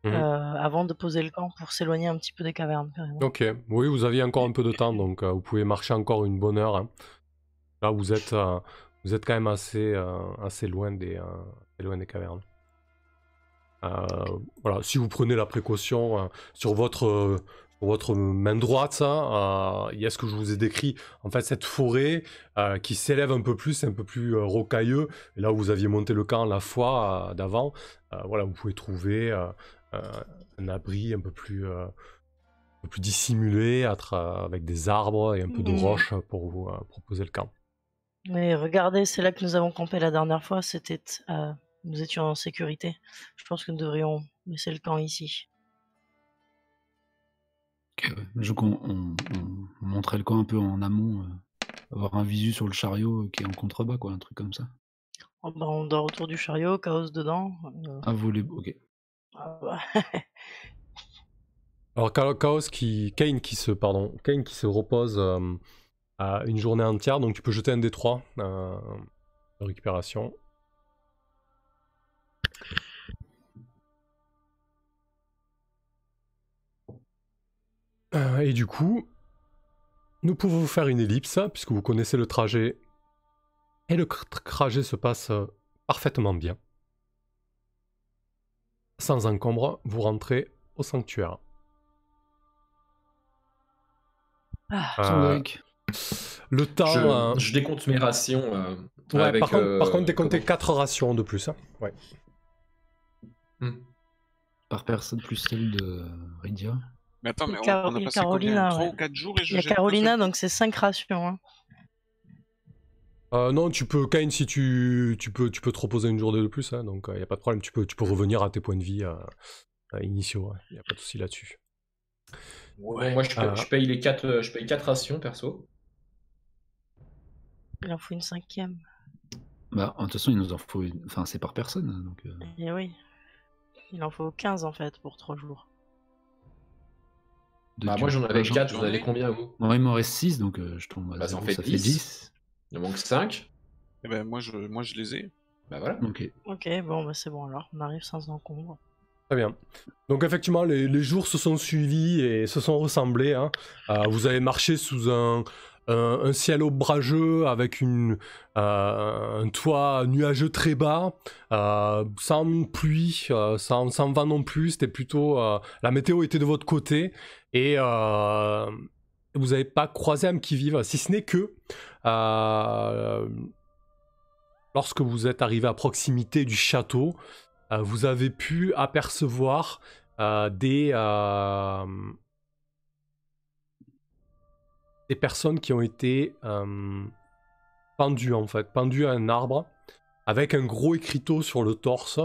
avant de poser le camp pour s'éloigner un petit peu des cavernes, carrément. Ok, oui, vous aviez encore un peu de temps, donc vous pouvez marcher encore une bonne heure. Hein. Là, vous êtes quand même assez loin des cavernes. Voilà, si vous prenez la précaution sur votre main droite, il y a ce que je vous ai décrit, en fait, cette forêt qui s'élève un peu plus rocailleux. Et là où vous aviez monté le camp la fois d'avant, voilà, vous pouvez trouver un abri un peu plus dissimulé avec des arbres et un peu de roches pour vous proposer le camp. Mais regardez, c'est là que nous avons campé la dernière fois, nous étions en sécurité. Je pense que nous devrions laisser le camp ici. Ok, ouais. On montrait le camp un peu en amont avoir un visu sur le chariot qui est en contrebas, quoi, un truc comme ça. Oh, bah, on dort autour du chariot, Chaos dedans. Ah, vous voulez... Ok. Ah, bah. Alors Kane qui se repose à une journée entière, donc tu peux jeter un D3 de récupération. Et du coup, nous pouvons vous faire une ellipse, puisque vous connaissez le trajet. Et le trajet se passe parfaitement bien. Sans encombre, vous rentrez au sanctuaire. Sandrick. Le temps... Je décompte mes rations. Ouais, avec, par contre, décomptez comment 4 rations de plus. Hein. Ouais. Par personne plus celle de Rydia. Mais attends, mais Il y on a a passé Carolina, combien 3 ouais. ou 4 jours et je Il y a jette Carolina, donc c'est 5 rations. Hein. Non, tu peux, Kane, si tu peux te reposer une journée de plus, hein, donc il n'y a pas de problème, tu peux revenir à tes points de vie initiaux, il n'y a pas de souci là-dessus. Bon, moi, je paye les 4 rations, perso. Il en faut une 5e. Bah, de toute façon, il nous en faut une... Enfin, c'est par personne, donc... Et oui. Il en faut 15 en fait pour 3 jours. Moi, j'en avais 4, vous en avez combien, vous? Moi, il m'en reste 6, donc je tombe à 0, ça fait 10. Il en manque 5. Eh ben, moi, je les ai. Bah voilà. Ok, bon, bah c'est bon alors. On arrive sans encombre. Très bien. Donc effectivement, les jours se sont suivis et se sont ressemblés. Hein. Vous avez marché sous un ciel ombrageux avec un toit nuageux très bas, sans pluie, sans vent non plus. C'était plutôt... la météo était de votre côté et vous n'avez pas croisé un qui-vive, si ce n'est que... lorsque vous êtes arrivé à proximité du château, vous avez pu apercevoir des personnes qui ont été pendues en fait, pendues à un arbre avec un gros écriteau sur le torse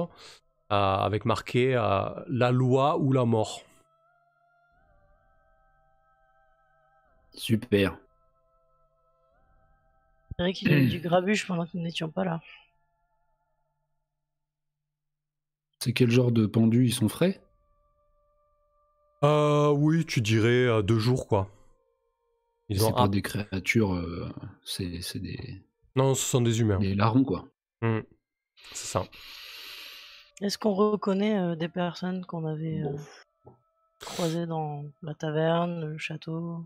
avec marqué la loi ou la mort. Super. C'est vrai qu'il y a eu du grabuge pendant que nous n'étions pas là. C'est quel genre de pendus? Ils sont frais? Oui, tu dirais 2 jours quoi. C'est pas des créatures, c'est des... Non, ce sont des humains. Des larrons, quoi. C'est ça. Est-ce qu'on reconnaît des personnes qu'on avait croisées dans la taverne, le château?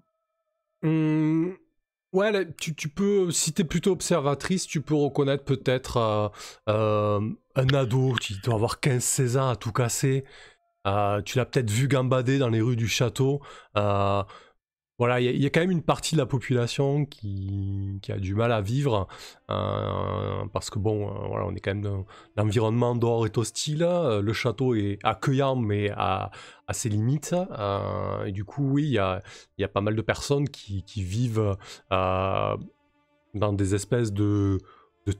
Ouais, là, tu peux, si t'es plutôt observatrice, tu peux reconnaître peut-être un ado qui doit avoir 15-16 ans à tout casser. Tu l'as peut-être vu gambader dans les rues du château. Voilà, il y a quand même une partie de la population qui a du mal à vivre parce que bon, voilà, on est quand même l'environnement dehors est hostile, le château est accueillant mais à ses limites et du coup oui, il y a pas mal de personnes qui vivent dans des espèces de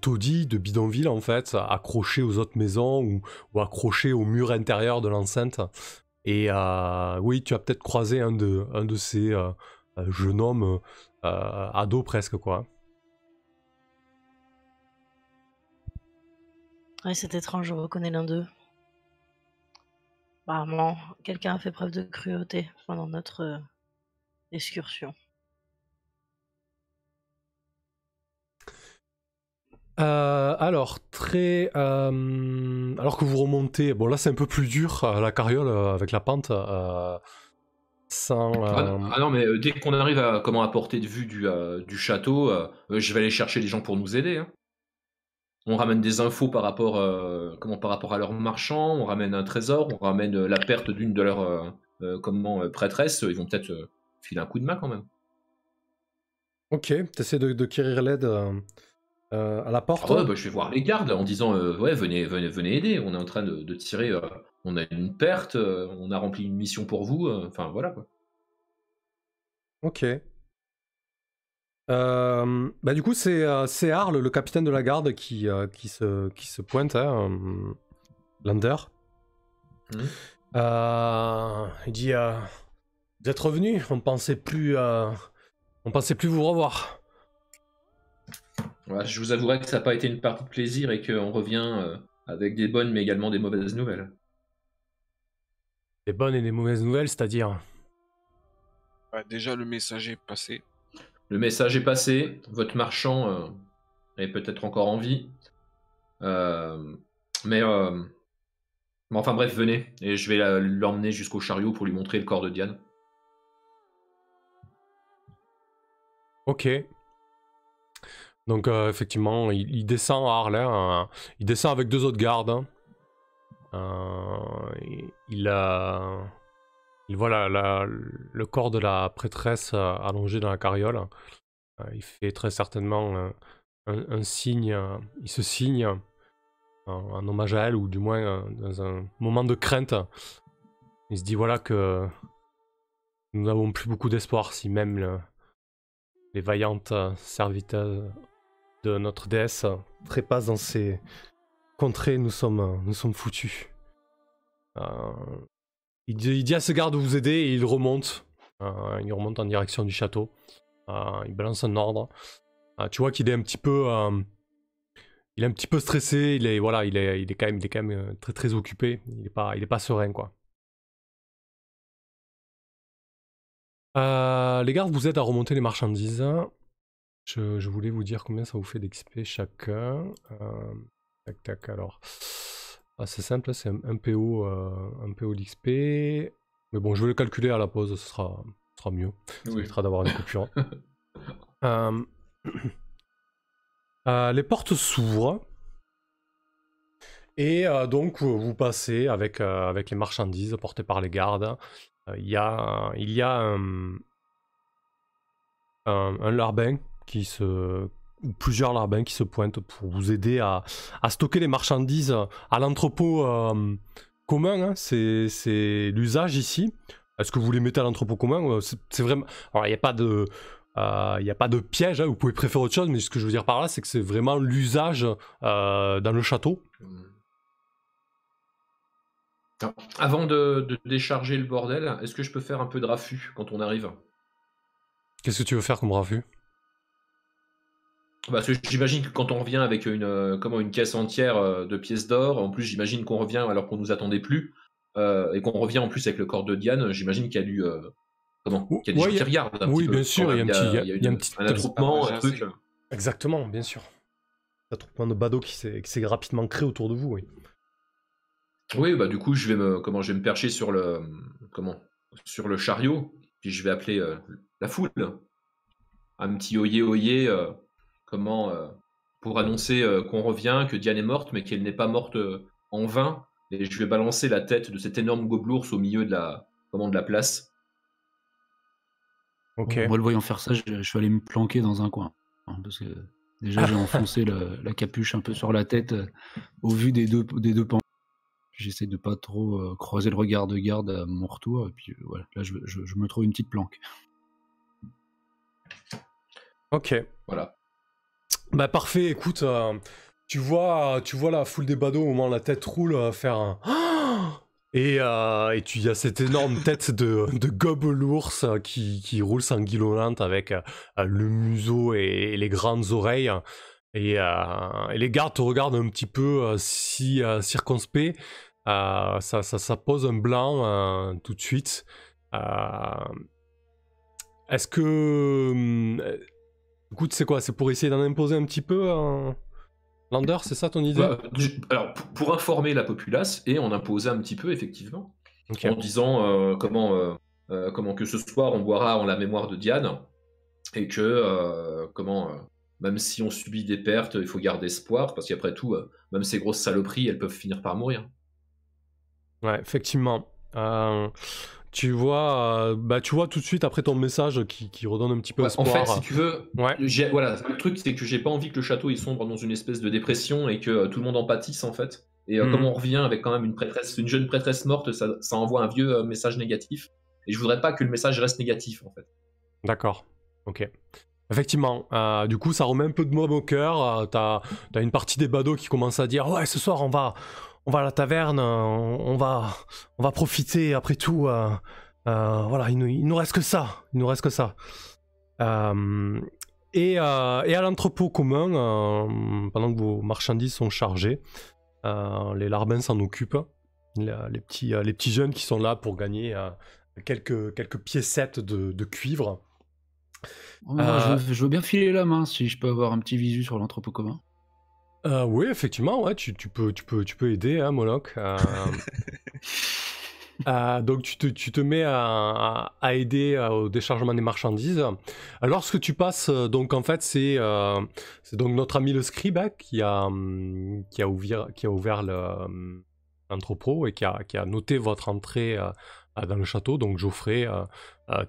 taudis, de bidonvilles en fait, accrochés aux autres maisons ou accrochés au mur intérieur de l'enceinte. Et oui, tu as peut-être croisé un de ces jeunes hommes ados presque, quoi. Ouais, c'est étrange, je reconnais l'un d'eux. Apparemment, quelqu'un a fait preuve de cruauté pendant notre excursion. Alors que vous remontez, bon là c'est un peu plus dur la carriole avec la pente. Non mais dès qu'on arrive à portée de vue du château, je vais aller chercher des gens pour nous aider. Hein. On ramène des infos par rapport à leurs marchands, on ramène un trésor, on ramène la perte d'une de leurs prêtresses. Ils vont peut-être filer un coup de main quand même. Ok, t'essaies de quérir l'aide à la porte. Je vais voir les gardes en disant venez aider. On est en train de tirer. On a une perte. On a rempli une mission pour vous. Enfin voilà quoi. Ok. Du coup c'est Arl, le capitaine de la garde, qui se pointe, hein, Lander. Il dit vous êtes revenus, on pensait plus vous revoir. Ouais, je vous avouerai que ça n'a pas été une partie de plaisir et qu'on revient avec des bonnes mais également des mauvaises nouvelles. Des bonnes et des mauvaises nouvelles, c'est-à-dire? Bah, déjà, le message est passé. Le message est passé, votre marchand est peut-être encore en vie. Mais enfin bref, venez, et je vais l'emmener jusqu'au chariot pour lui montrer le corps de Diane. Ok. Donc effectivement, il descend à Harlem, il descend avec 2 autres gardes. Hein. Il voit le corps de la prêtresse allongé dans la carriole. Il fait très certainement un signe, il se signe en hommage à elle, ou du moins dans un moment de crainte. Il se dit voilà que nous n'avons plus beaucoup d'espoir si même les vaillantes serviteuses de notre déesse trépassent dans ces contrées, nous sommes foutus. Il dit à ses gardes de vous aider et il remonte en direction du château. Il balance un ordre. Tu vois qu'il est un petit peu stressé. Il est quand même très très occupé. Il est pas serein, quoi. Les gardes vous aident à remonter les marchandises. Je voulais vous dire combien ça vous fait d'XP chacun. Tac, alors. C'est simple, c'est un PO d'XP. Mais bon, je vais le calculer à la pause, ce sera mieux. Ça évitera d'avoir une coupure. Les portes s'ouvrent. Et donc, vous passez avec les marchandises portées par les gardes. Il y a un larbin ou plusieurs larbins qui se pointent pour vous aider à stocker les marchandises à l'entrepôt commun. Hein. C'est l'usage ici. Est-ce que vous les mettez à l'entrepôt commun? C'est vraiment... Alors, il n'y a pas de piège, hein. Vous pouvez préférer autre chose, mais ce que je veux dire par là, c'est que c'est vraiment l'usage dans le château. Avant de décharger le bordel, est-ce que je peux faire un peu de raffut quand on arrive? Qu'est-ce que tu veux faire comme raffut? Parce que j'imagine que quand on revient avec une caisse entière de pièces d'or, en plus j'imagine qu'on revient alors qu'on nous attendait plus, et qu'on revient en plus avec le corps de Diane, j'imagine qu'il y a du qu'il y a des gens qui regardent un petit peu. Bien sûr, il y a un attroupement, un truc. Exactement, bien sûr. Un attroupement de badauds qui s'est rapidement créé autour de vous, oui. Oui, bah du coup je vais me percher sur le chariot, puis je vais appeler la foule, un petit oyé oyé, pour annoncer qu'on revient, que Diane est morte, mais qu'elle n'est pas morte en vain, et je vais balancer la tête de cet énorme gobelours au milieu de la place. Ok. Moi, le voyant faire ça, je suis allé me planquer dans un coin, hein, parce que déjà j'ai enfoncé la capuche un peu sur la tête au vu des deux pans. J'essaie de pas trop croiser le regard de garde à mon retour, et puis voilà, là je me trouve une petite planque. Ok. Voilà. Bah parfait, écoute, tu vois la foule des badauds au moment où la tête roule faire un... Et tu y as cette énorme tête de gobelours qui roule sanguillonnante avec le museau et les grandes oreilles. Et les gardes te regardent un petit peu circonspect. Ça pose un blanc tout de suite. Est-ce que... écoute, c'est quoi? C'est pour essayer d'en imposer un petit peu Lander, c'est ça ton idée? Alors, pour informer la populace et en imposer un petit peu, effectivement. Okay. En disant comment que ce soir on boira en la mémoire de Diane, et que même si on subit des pertes, il faut garder espoir, parce qu'après tout, même ces grosses saloperies, elles peuvent finir par mourir. Ouais, effectivement. Tu vois tout de suite après ton message qui redonne un petit peu espoir. En fait, si tu veux, voilà, le truc c'est que j'ai pas envie que le château il sombre dans une espèce de dépression et que tout le monde en pâtisse en fait. Et comme on revient avec quand même une jeune prêtresse morte, ça envoie un vieux message négatif. Et je voudrais pas que le message reste négatif en fait. D'accord, ok. Effectivement, du coup ça remet un peu de môme au cœur. T'as une partie des badauds qui commence à dire ouais, ce soir on va à la taverne, on va profiter, après tout, voilà, il nous reste que ça, Et à l'entrepôt commun, pendant que vos marchandises sont chargées, les larbins s'en occupent. Les petits jeunes qui sont là pour gagner quelques piécettes de cuivre. Je veux bien filer la main si je peux avoir un petit visu sur l'entrepôt commun. Oui, effectivement, ouais, tu peux aider, hein, Moloch. Donc tu te mets à aider au déchargement des marchandises. Lorsque tu passes, donc en fait c'est donc notre ami le scribe qui a ouvert l'entrepôt et qui a noté votre entrée dans le château, donc Geoffrey,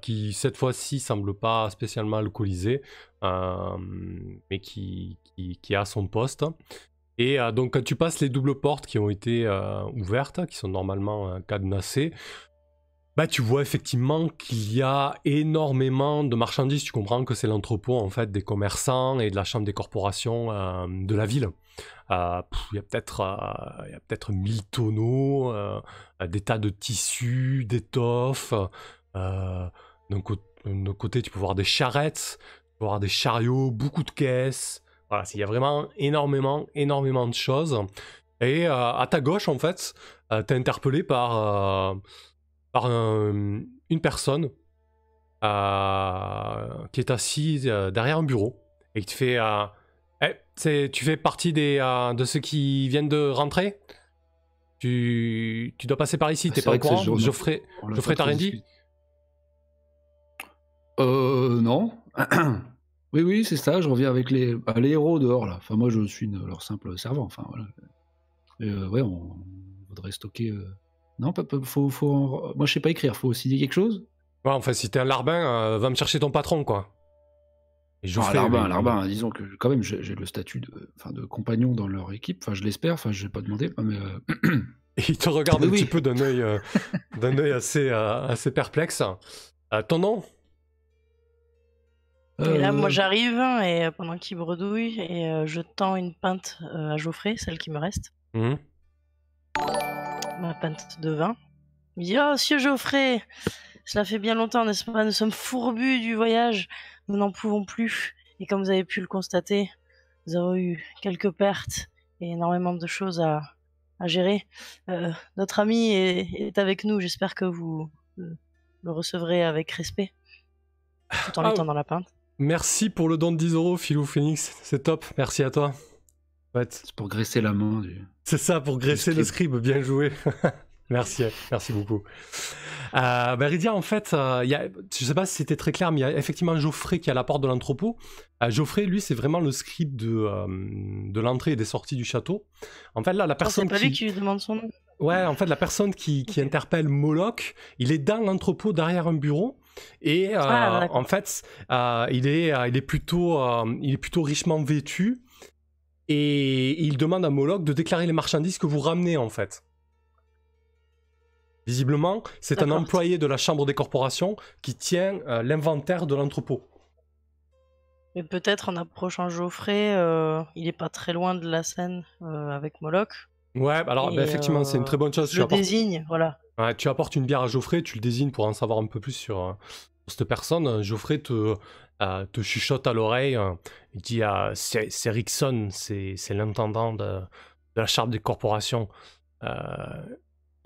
qui cette fois-ci semble pas spécialement alcoolisé, mais qui a son poste. Et donc quand tu passes les doubles portes qui ont été ouvertes, qui sont normalement cadenassées, bah, tu vois effectivement qu'il y a énormément de marchandises. Tu comprends que c'est l'entrepôt en fait des commerçants et de la chambre des corporations de la ville. Il y a peut-être 1000 tonneaux, des tas de tissus, d'étoffes. D'un côté, tu peux voir des charrettes, tu peux voir des chariots, beaucoup de caisses. Voilà, il y a vraiment énormément de choses. Et à ta gauche, en fait, t'es interpellé par une personne qui est assise derrière un bureau et qui te fait tu fais partie de ceux qui viennent de rentrer? Tu dois passer par ici, t'es pas au courant? Geoffrey t'a rien dit? Non. Oui, c'est ça, je reviens avec les héros dehors, là. Enfin, moi, je suis leur simple servant, enfin, voilà. Ouais, on voudrait stocker... Non, moi, je sais pas écrire, faut signer quelque chose? Ouais, enfin, si t'es un larbin, va me chercher ton patron, quoi. Et Geoffrey, un larbin, disons que quand même, j'ai le statut de compagnon dans leur équipe, enfin, je l'espère, enfin, je vais pas demander, mais... Et il te regarde un petit peu d'un œil assez perplexe. Ton nom? Et là, moi, j'arrive, et pendant qu'il bredouille, et je tends une pinte à Geoffrey, celle qui me reste. Ma pinte de vin. Il me dit: oh, monsieur Geoffrey, cela fait bien longtemps, n'est-ce pas? Nous sommes fourbus du voyage, nous n'en pouvons plus. Et comme vous avez pu le constater, nous avons eu quelques pertes et énormément de choses à gérer. Notre ami est avec nous, j'espère que vous le recevrez avec respect, tout en lui tendant la pinte. Merci pour le don de 10 €, Philou Phoenix, c'est top, merci à toi. Ouais. C'est pour graisser la main. C'est ça, pour graisser le scribe, bien joué. Merci beaucoup. Rydia, en fait, je sais pas si c'était très clair, mais il y a effectivement Geoffrey qui est à la porte de l'entrepôt. Geoffrey, lui, c'est vraiment le scribe de l'entrée et des sorties du château. En fait, là, la personne c'est pas lui qui lui demande son nom. Ouais, en fait, la personne qui interpelle Moloch, il est dans l'entrepôt derrière un bureau. Et en fait, il est plutôt richement vêtu. Et il demande à Moloch de déclarer les marchandises que vous ramenez, en fait. Visiblement, c'est un employé de la chambre des corporations qui tient l'inventaire de l'entrepôt. Mais peut-être en approchant Geoffrey, il est pas très loin de la scène avec Moloch. Ouais, alors effectivement, c'est une très bonne chose. Je le désigne, voilà. Ouais, tu apportes une bière à Geoffrey, tu le désignes pour en savoir un peu plus sur cette personne. Geoffrey te chuchote à l'oreille. Il dit c'est Rickson, c'est l'intendant de la chambre des corporations.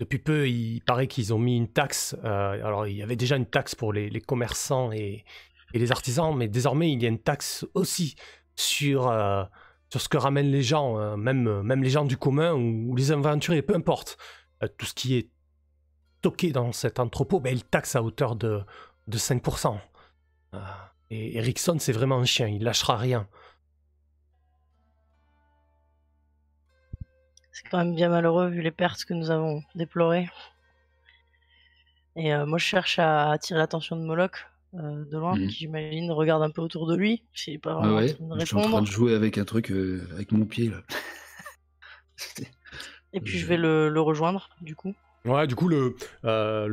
Depuis peu, il paraît qu'ils ont mis une taxe. Alors, il y avait déjà une taxe pour les commerçants et les artisans, mais désormais, il y a une taxe aussi sur ce que ramènent les gens, même les gens du commun ou les aventuriers, peu importe. Tout ce qui est stocké dans cet entrepôt, il taxe à hauteur de 5%. Et Rickson, c'est vraiment un chien, il lâchera rien. C'est quand même bien malheureux vu les pertes que nous avons déplorées. Et moi, je cherche à attirer l'attention de Moloch de loin, qui j'imagine regarde un peu autour de lui. S'il est pas vraiment en train de répondre. Je suis en train de jouer avec un truc avec mon pied là. Et puis je vais le rejoindre du coup. Ouais, du coup, le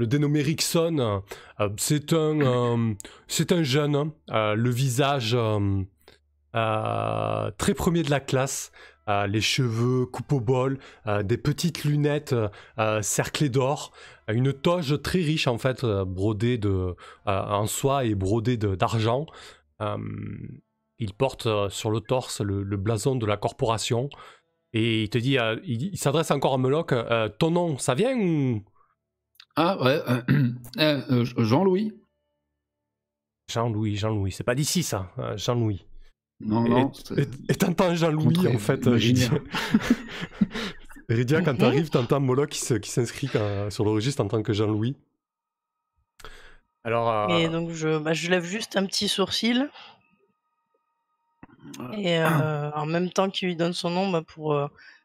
dénommé Rickson, c'est un jeune, le visage très premier de la classe, les cheveux coupe au bol, des petites lunettes cerclées d'or, une toge très riche en fait, brodée en soie et brodée d'argent. Il porte sur le torse le blason de la corporation. Et il te dit, il s'adresse encore à Moloch, ton nom, ça vient ou... Ah ouais, Jean-Louis. Jean-Louis, c'est pas d'ici ça, Jean-Louis. Non, et t'entends Jean-Louis en fait, Rydia, quand t'arrives, t'entends Moloch qui s'inscrit sur le registre en tant que Jean-Louis. Alors, Et donc je lève juste un petit sourcil. Et en même temps qu'il lui donne son nom, pour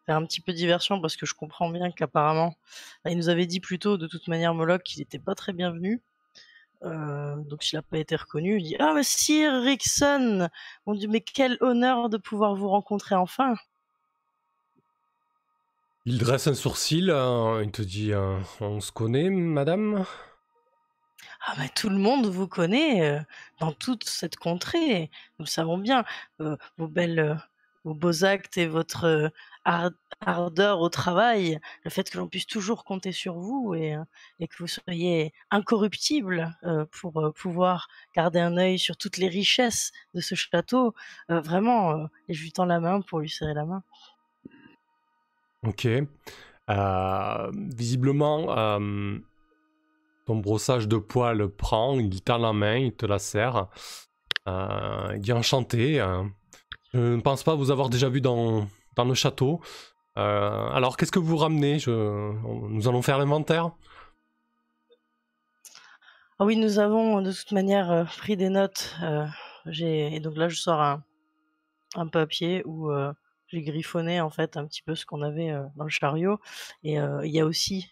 faire un petit peu de diversion, parce que je comprends bien qu'apparemment, il nous avait dit plus tôt, de toute manière, Moloch, qu'il n'était pas très bienvenu. Donc s'il n'a pas été reconnu, il dit « Ah, mais Sir Rickson, mon Dieu, mais quel honneur de pouvoir vous rencontrer enfin !» Il dresse un sourcil, il te dit on se connaît, madame ? Ah, mais tout le monde vous connaît dans toute cette contrée. Nous le savons bien. Vos beaux actes et votre ardeur au travail, le fait que l'on puisse toujours compter sur vous et que vous soyez incorruptible pour pouvoir garder un œil sur toutes les richesses de ce château. Vraiment, et je lui tends la main pour lui serrer la main. Ok. Visiblement, ton brossage de poils prend, il tend la main, il te la serre. Il dit enchanté. Je ne pense pas vous avoir déjà vu dans le château. Alors, qu'est-ce que vous ramenez ? Nous allons faire l'inventaire. Ah oui, nous avons de toute manière pris des notes. Et donc là, je sors un papier où j'ai griffonné en fait un petit peu ce qu'on avait dans le chariot. Et il y a aussi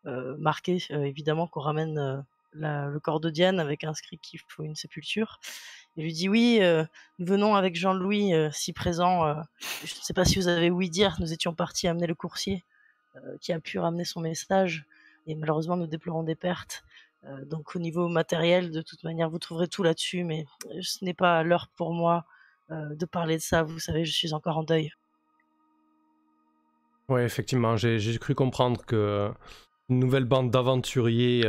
marqué évidemment qu'on ramène le corps de Diane avec inscrit qu'il faut une sépulture. Et je lui dis oui, nous venons avec Jean-Louis si présent. Je ne sais pas si vous avez ouï dire, nous étions partis amener le coursier qui a pu ramener son message. Et malheureusement, nous déplorons des pertes. Donc au niveau matériel, de toute manière, vous trouverez tout là-dessus, mais ce n'est pas l'heure pour moi de parler de ça. Vous savez, je suis encore en deuil. Ouais, effectivement, j'ai cru comprendre que une nouvelle bande d'aventuriers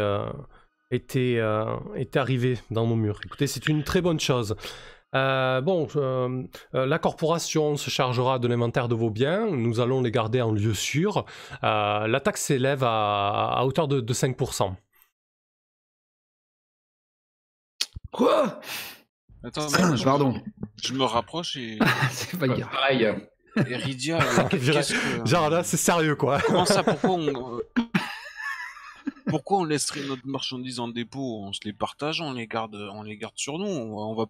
était arrivée dans nos murs. Écoutez, c'est une très bonne chose. La corporation se chargera de l'inventaire de vos biens. Nous allons les garder en lieu sûr. La taxe s'élève à hauteur de 5%. Quoi ? Attends, Pardon. Je me rapproche et C'est pas grave. Pareil. Rydia, qu'est-ce que... Genre là, c'est sérieux quoi. Comment ça, pourquoi on laisserait notre marchandise en dépôt? On se les partage, on les garde sur nous. On va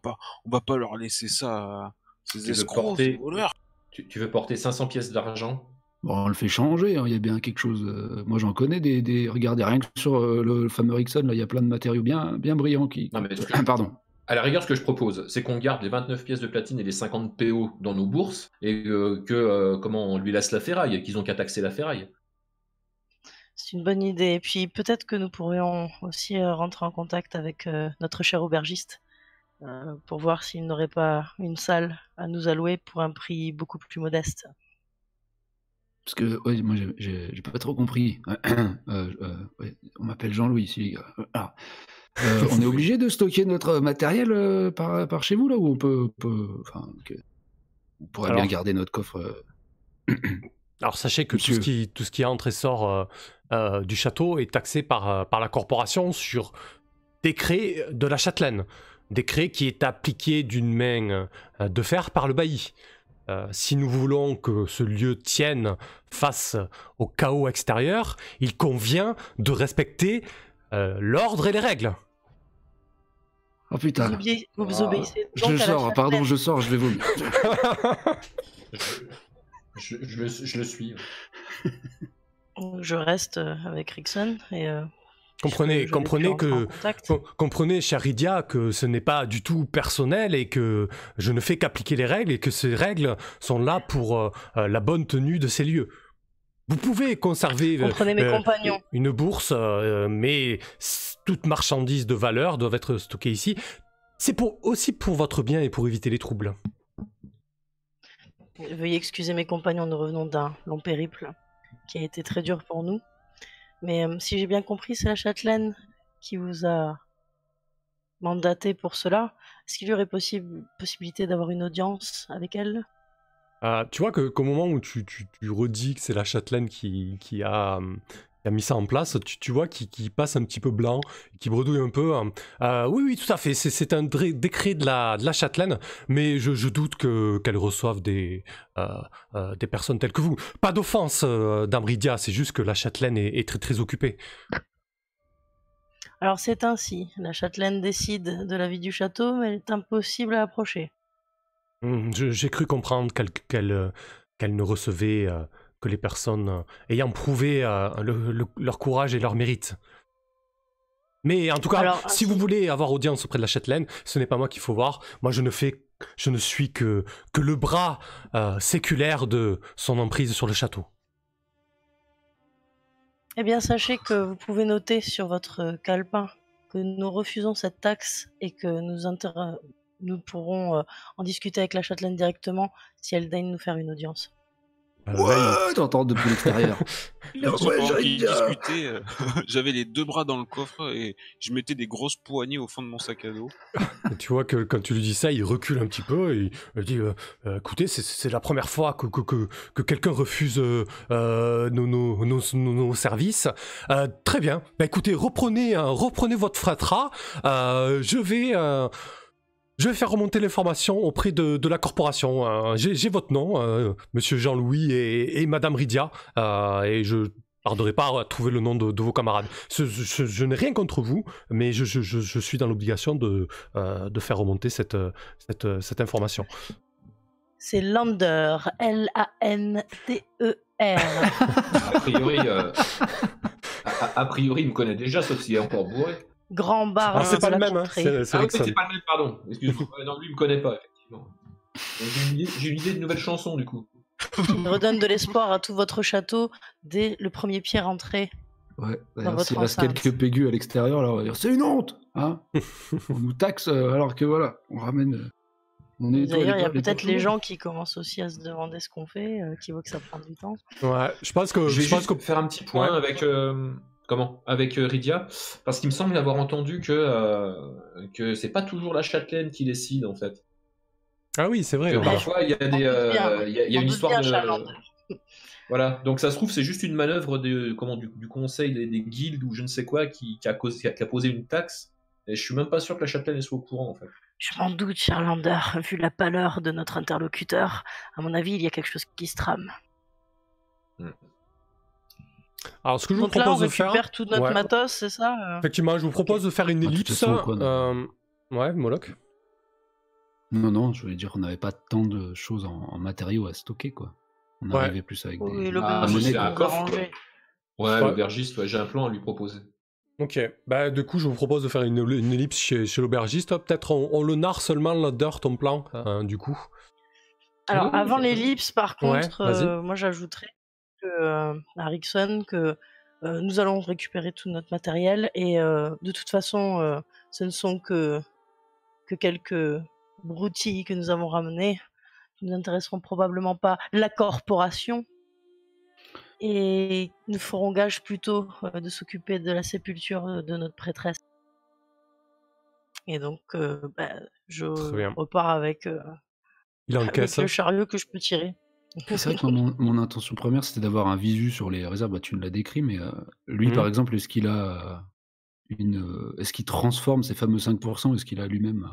pas leur laisser ça à ces escrocs, ces voleurs. Tu veux porter 500 pièces d'argent? Bon, on le fait changer, hein, il y a bien quelque chose. Moi, j'en connais des. Regardez, rien que sur le fameux Rickson, là, il y a plein de matériaux bien brillants qui. Non, mais Pardon. À la rigueur, ce que je propose, c'est qu'on garde les 29 pièces de platine et les 50 PO dans nos bourses et comment on lui laisse la ferraille, qu'ils ont qu'à taxer la ferraille. C'est une bonne idée. Et puis peut-être que nous pourrions aussi rentrer en contact avec notre cher aubergiste pour voir s'il n'aurait pas une salle à nous allouer pour un prix beaucoup plus modeste. Parce que, ouais, moi, j'ai pas trop compris. Ouais, on m'appelle Jean-Louis ici, les gars. Alors, on est obligé de stocker notre matériel par chez vous, là, ou on peut on pourrait bien garder notre coffre. Alors sachez que tout ce qui entre et sort du château est taxé par la corporation sur décret de la châtelaine. Décret qui est appliqué d'une main de fer par le bailli. Si nous voulons que ce lieu tienne face au chaos extérieur, il convient de respecter l'ordre et les règles. Oh putain. Vous obéissez donc Je à la sors, châtelaine. pardon, je sors, je vais vomir. Je le suis. Je reste avec Rickson et Comprenez, cher Rydia, que ce n'est pas du tout personnel et que je ne fais qu'appliquer les règles et que ces règles sont là pour la bonne tenue de ces lieux. Vous pouvez conserver mes compagnons. une bourse, mais toute marchandise de valeur doivent être stockées ici. C'est aussi pour votre bien et pour éviter les troubles. Veuillez excuser mes compagnons, nous revenons d'un long périple qui a été très dur pour nous. Mais si j'ai bien compris, c'est la châtelaine qui vous a mandatée pour cela. Est-ce qu'il y aurait possibilité d'avoir une audience avec elle? Tu vois qu'au moment où tu redis que c'est la châtelaine qui a mis ça en place, tu vois qu'il passe un petit peu blanc, qui bredouille un peu. Oui, tout à fait, c'est un décret de la châtelaine, mais je doute qu'elle reçoive des personnes telles que vous. Pas d'offense, Dame Rydia, c'est juste que la châtelaine est très très occupée. Alors c'est ainsi, la châtelaine décide de la vie du château, mais elle est impossible à approcher. J'ai cru comprendre qu'elle ne recevait que les personnes ayant prouvé leur courage et leur mérite. Mais en tout cas, Alors, si vous voulez avoir audience auprès de la châtelaine, ce n'est pas moi qu'il faut voir. Moi, je ne suis que le bras séculaire de son emprise sur le château. Eh bien, sachez que vous pouvez noter sur votre calepin que nous refusons cette taxe et que nous pourrons en discuter avec la châtelaine directement si elle daigne nous faire une audience. Ouais, t'entends depuis l'extérieur. Pendant qu'il discutait, j'avais les 2 bras dans le coffre et je mettais des grosses poignées au fond de mon sac à dos. Tu vois que quand tu lui dis ça, il recule un petit peu et il dit écoutez, c'est la première fois que quelqu'un refuse nos services. Très bien. Bah, écoutez, reprenez votre fratras. Je vais faire remonter l'information auprès de la corporation. J'ai votre nom, Monsieur Jean-Louis et Madame Rydia, et je tarderai pas à trouver le nom de vos camarades. Je n'ai rien contre vous, mais je suis dans l'obligation de faire remonter cette information. C'est Lander, Lanter. A priori, il me connaît déjà, sauf s'il est encore bourré. Grand bar. C'est pas le même, hein, c'est Ah oui, Rickson. c'est pas le même, pardon. Excuse-moi. Non, lui, il me connaît pas, effectivement. J'ai une idée de nouvelle chanson, du coup. Il redonne de l'espoir à tout votre château dès le premier pied rentré. Ouais, Dans d'ailleurs, votre s'il reste enceinte. quelques pégus à l'extérieur, alors on va dire c'est une honte, hein. On nous taxe alors que voilà, on ramène. On est D'ailleurs, il y a peut-être les gens qui commencent aussi à se demander ce qu'on fait, qui voient que ça prend du temps. Ouais, je pense que Je vais juste faire un petit point Ouais. avec Rydia, parce qu'il me semble avoir entendu que c'est pas toujours la châtelaine qui décide, en fait. Ah oui, c'est vrai. Que ouais. parfois, il y a il y a une histoire de... Charlander. Voilà, donc ça se trouve, c'est juste une manœuvre du conseil des guildes ou je ne sais quoi qui a posé une taxe, et je suis même pas sûr que la châtelaine soit au courant, en fait. Je m'en doute, Charlander. Vu la pâleur de notre interlocuteur, à mon avis, il y a quelque chose qui se trame. Alors, ce que je vous Donc là, on propose de faire... récupère tout notre Ouais. matos, c'est ça Effectivement, je vous propose de faire une de toute ellipse. façon, quoi, Ouais, Moloch. Non, je voulais dire qu'on n'avait pas tant de choses en matériaux à stocker, quoi. On Ouais. arrivait plus avec Oui, des. l'aubergiste c'est un nous coffre, arrangeait. Ouais, Ouais. l'aubergiste, ouais, j'ai un plan à lui proposer. Ok, bah du coup je vous propose de faire une ellipse chez l'aubergiste. Peut-être on le narre seulement l'odeur, ton plan, du coup. Alors, Oui, avant oui, l'ellipse, par Ouais, contre, vas-y. moi j'ajouterais à Rickson que nous allons récupérer tout notre matériel et de toute façon, ce ne sont que quelques broutilles que nous avons ramenées. Qui nous intéresseront probablement pas la corporation. Et nous ferons gage plutôt de s'occuper de la sépulture de notre prêtresse. Et donc, je Très bien. repars avec Il encaisse. le chariot que je peux tirer. C'est vrai que moi, mon intention première, c'était d'avoir un visu sur les réserves. Bah, tu me l'as décrit, mais lui, Mhm. par exemple, est-ce qu'il a est-ce qu'il transforme ces fameux 5%? Est-ce qu'il a lui-même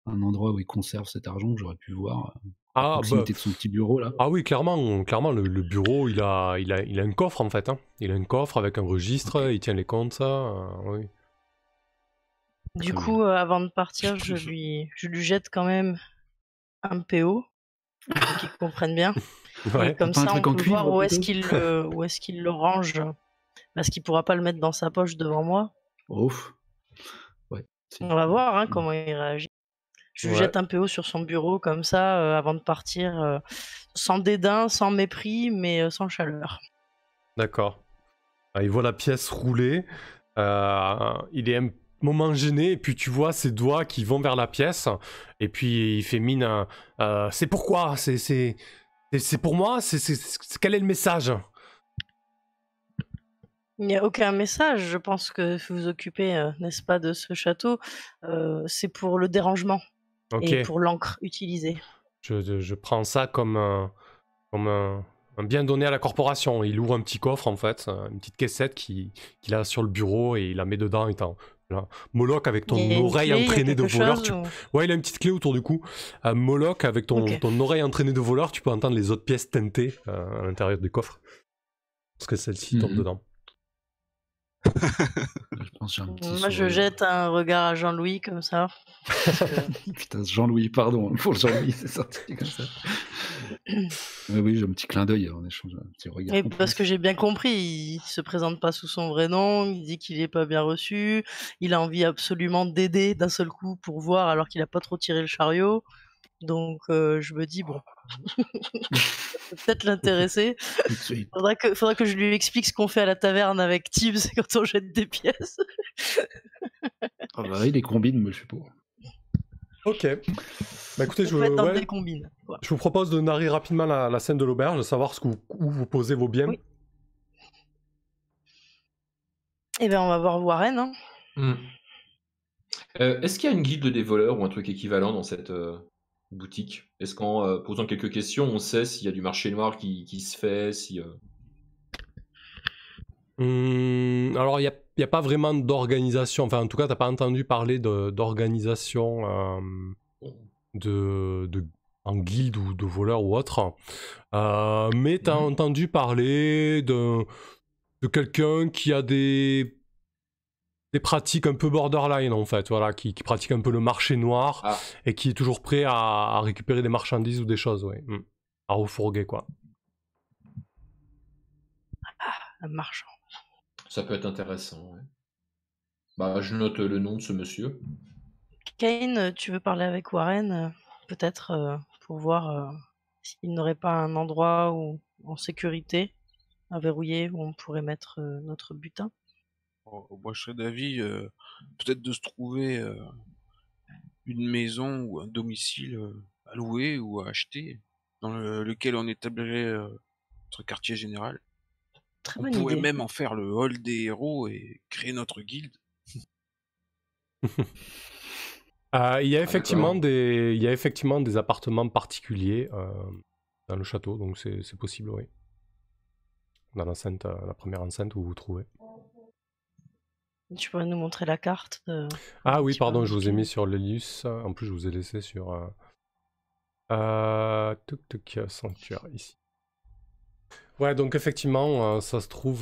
un endroit où il conserve cet argent que j'aurais pu voir à Ah, proximité de son petit bureau là? Ah oui, clairement, le bureau, il a un coffre en fait. Hein. Il a un coffre avec un registre, Ok. il tient les comptes, ça. Oui. Du Très coup, avant de partir, je lui jette quand même un PO pour qu'il comprenne bien. Ouais. Et comme Pas un ça, on truc en peut cuivre, voir où est-ce plutôt qu'il le range. Parce qu'il pourra pas le mettre dans sa poche devant moi. Ouf. Ouais. c'est- On va voir hein, comment il réagit. Je lui Ouais. jette un PO sur son bureau comme ça, avant de partir, sans dédain, sans mépris, mais sans chaleur. D'accord. Ah, il voit la pièce rouler. Il est un moment gêné, et puis tu vois ses doigts qui vont vers la pièce. Et puis il fait mine. C'est pourquoi c'est pour moi. Quel est le message? Il n'y a aucun message. Je pense que vous vous occupez, n'est-ce pas, de ce château. C'est pour le dérangement Ok, et pour l'encre utilisée. je prends ça comme un bien donné à la corporation. Il ouvre un petit coffre en fait, une petite caissette qu'il a sur le bureau et il la met dedans étant. Là. Moloch avec ton Il y a une oreille clé, il y a entraînée de quelque voleur. chose ou... Ouais, il a une petite clé autour du cou. Moloch avec Ok. ton oreille entraînée de voleur, tu peux entendre les autres pièces teintées à l'intérieur du coffre. Parce que celle-ci tombe Mhm. dedans. Je pense que j'ai un petit Moi, je sourire. jette un regard à Jean-Louis comme ça. Parce que- Putain, c'est Jean-Louis, pardon. Pour Jean-Louis, c'est sorti comme ça. Oui, j'ai un petit clin d'œil en échange, un petit regard. Et parce que j'ai bien compris, il se présente pas sous son vrai nom, il dit qu'il est pas bien reçu, il a envie absolument d'aider d'un seul coup pour voir alors qu'il a pas trop tiré le chariot. Donc je me dis bon, ça peut peut-être l'intéresser. Tout de suite. Faudra que je lui explique ce qu'on fait à la taverne avec Tibbs quand on jette des pièces. Ah bah oui, les combines, moi je suis pour. Ok. Bah écoutez, On peut être dans ouais, des combines. Voilà. je vous propose de narrer rapidement la scène de l'auberge, de savoir où vous posez vos biens. Oui. Eh ben on va voir Warren. Hein. Est-ce qu'il y a une guilde des voleurs ou un truc équivalent dans cette boutique? Est-ce qu'en posant quelques questions, on sait s'il y a du marché noir qui se fait, si... Alors, il n'y a pas vraiment d'organisation. Enfin, en tout cas, tu n'as pas entendu parler d'organisation en guilde ou de voleurs ou autre. Mais tu as entendu parler de quelqu'un qui a des pratiques un peu borderline, en fait. Voilà, qui pratique un peu le marché noir et qui est toujours prêt à récupérer des marchandises ou des choses, ouais. À refourguer, quoi. Un marchand. Ça peut être intéressant, ouais. Bah, je note le nom de ce monsieur. Kane, tu veux parler avec Warren, peut-être pour voir s'il n'aurait pas un endroit où, en sécurité, à verrouiller, où on pourrait mettre notre butin. Moi, je serais d'avis peut-être de se trouver une maison ou un domicile à louer ou à acheter, dans lequel on établirait notre quartier général. Très On bonne pourrait idée. même en faire le hall des héros et créer notre guilde. Il y a effectivement d'accord. il y a effectivement des appartements particuliers dans le château, donc c'est possible, oui. Dans l'enceinte, la première enceinte où vous vous trouvez. Tu pourrais nous montrer la carte. Ah oui, tu m'as pardon, je vous ai indiqué. mis sur l'Elius. En plus, je vous ai laissé sur sanctuaire ici. Ouais, donc effectivement, ça se trouve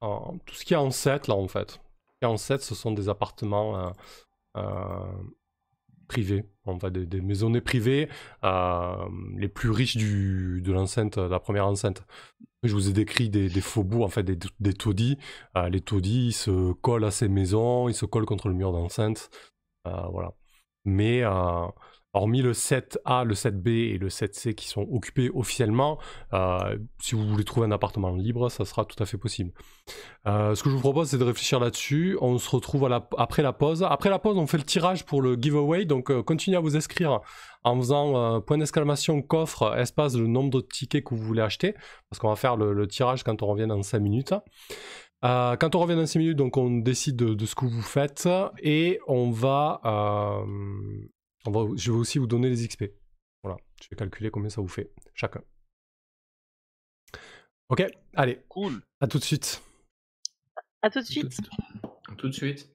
tout ce qui est en 7 là en fait. Tout ce qui est en 7, ce sont des appartements privés, en fait, des maisonnées privées les plus riches de l'enceinte, de la première enceinte. Je vous ai décrit des faubourgs, en fait, des taudis. Les taudis, ils se collent à ces maisons, ils se collent contre le mur d'enceinte. Voilà. Mais hormis le 7A, le 7B et le 7C qui sont occupés officiellement, si vous voulez trouver un appartement libre, ça sera tout à fait possible. Ce que je vous propose, c'est de réfléchir là-dessus. On se retrouve après la pause. Après la pause, on fait le tirage pour le giveaway. Donc, continuez à vous inscrire en faisant point d'exclamation, coffre, espace, le nombre de tickets que vous voulez acheter. Parce qu'on va faire le tirage quand on revient dans 5 minutes. Quand on revient dans 6 minutes, donc on décide de ce que vous faites. Et je vais aussi vous donner les XP. Voilà, je vais calculer combien ça vous fait, chacun. Ok, allez, Cool. à tout de suite. À tout de suite. Tout de suite.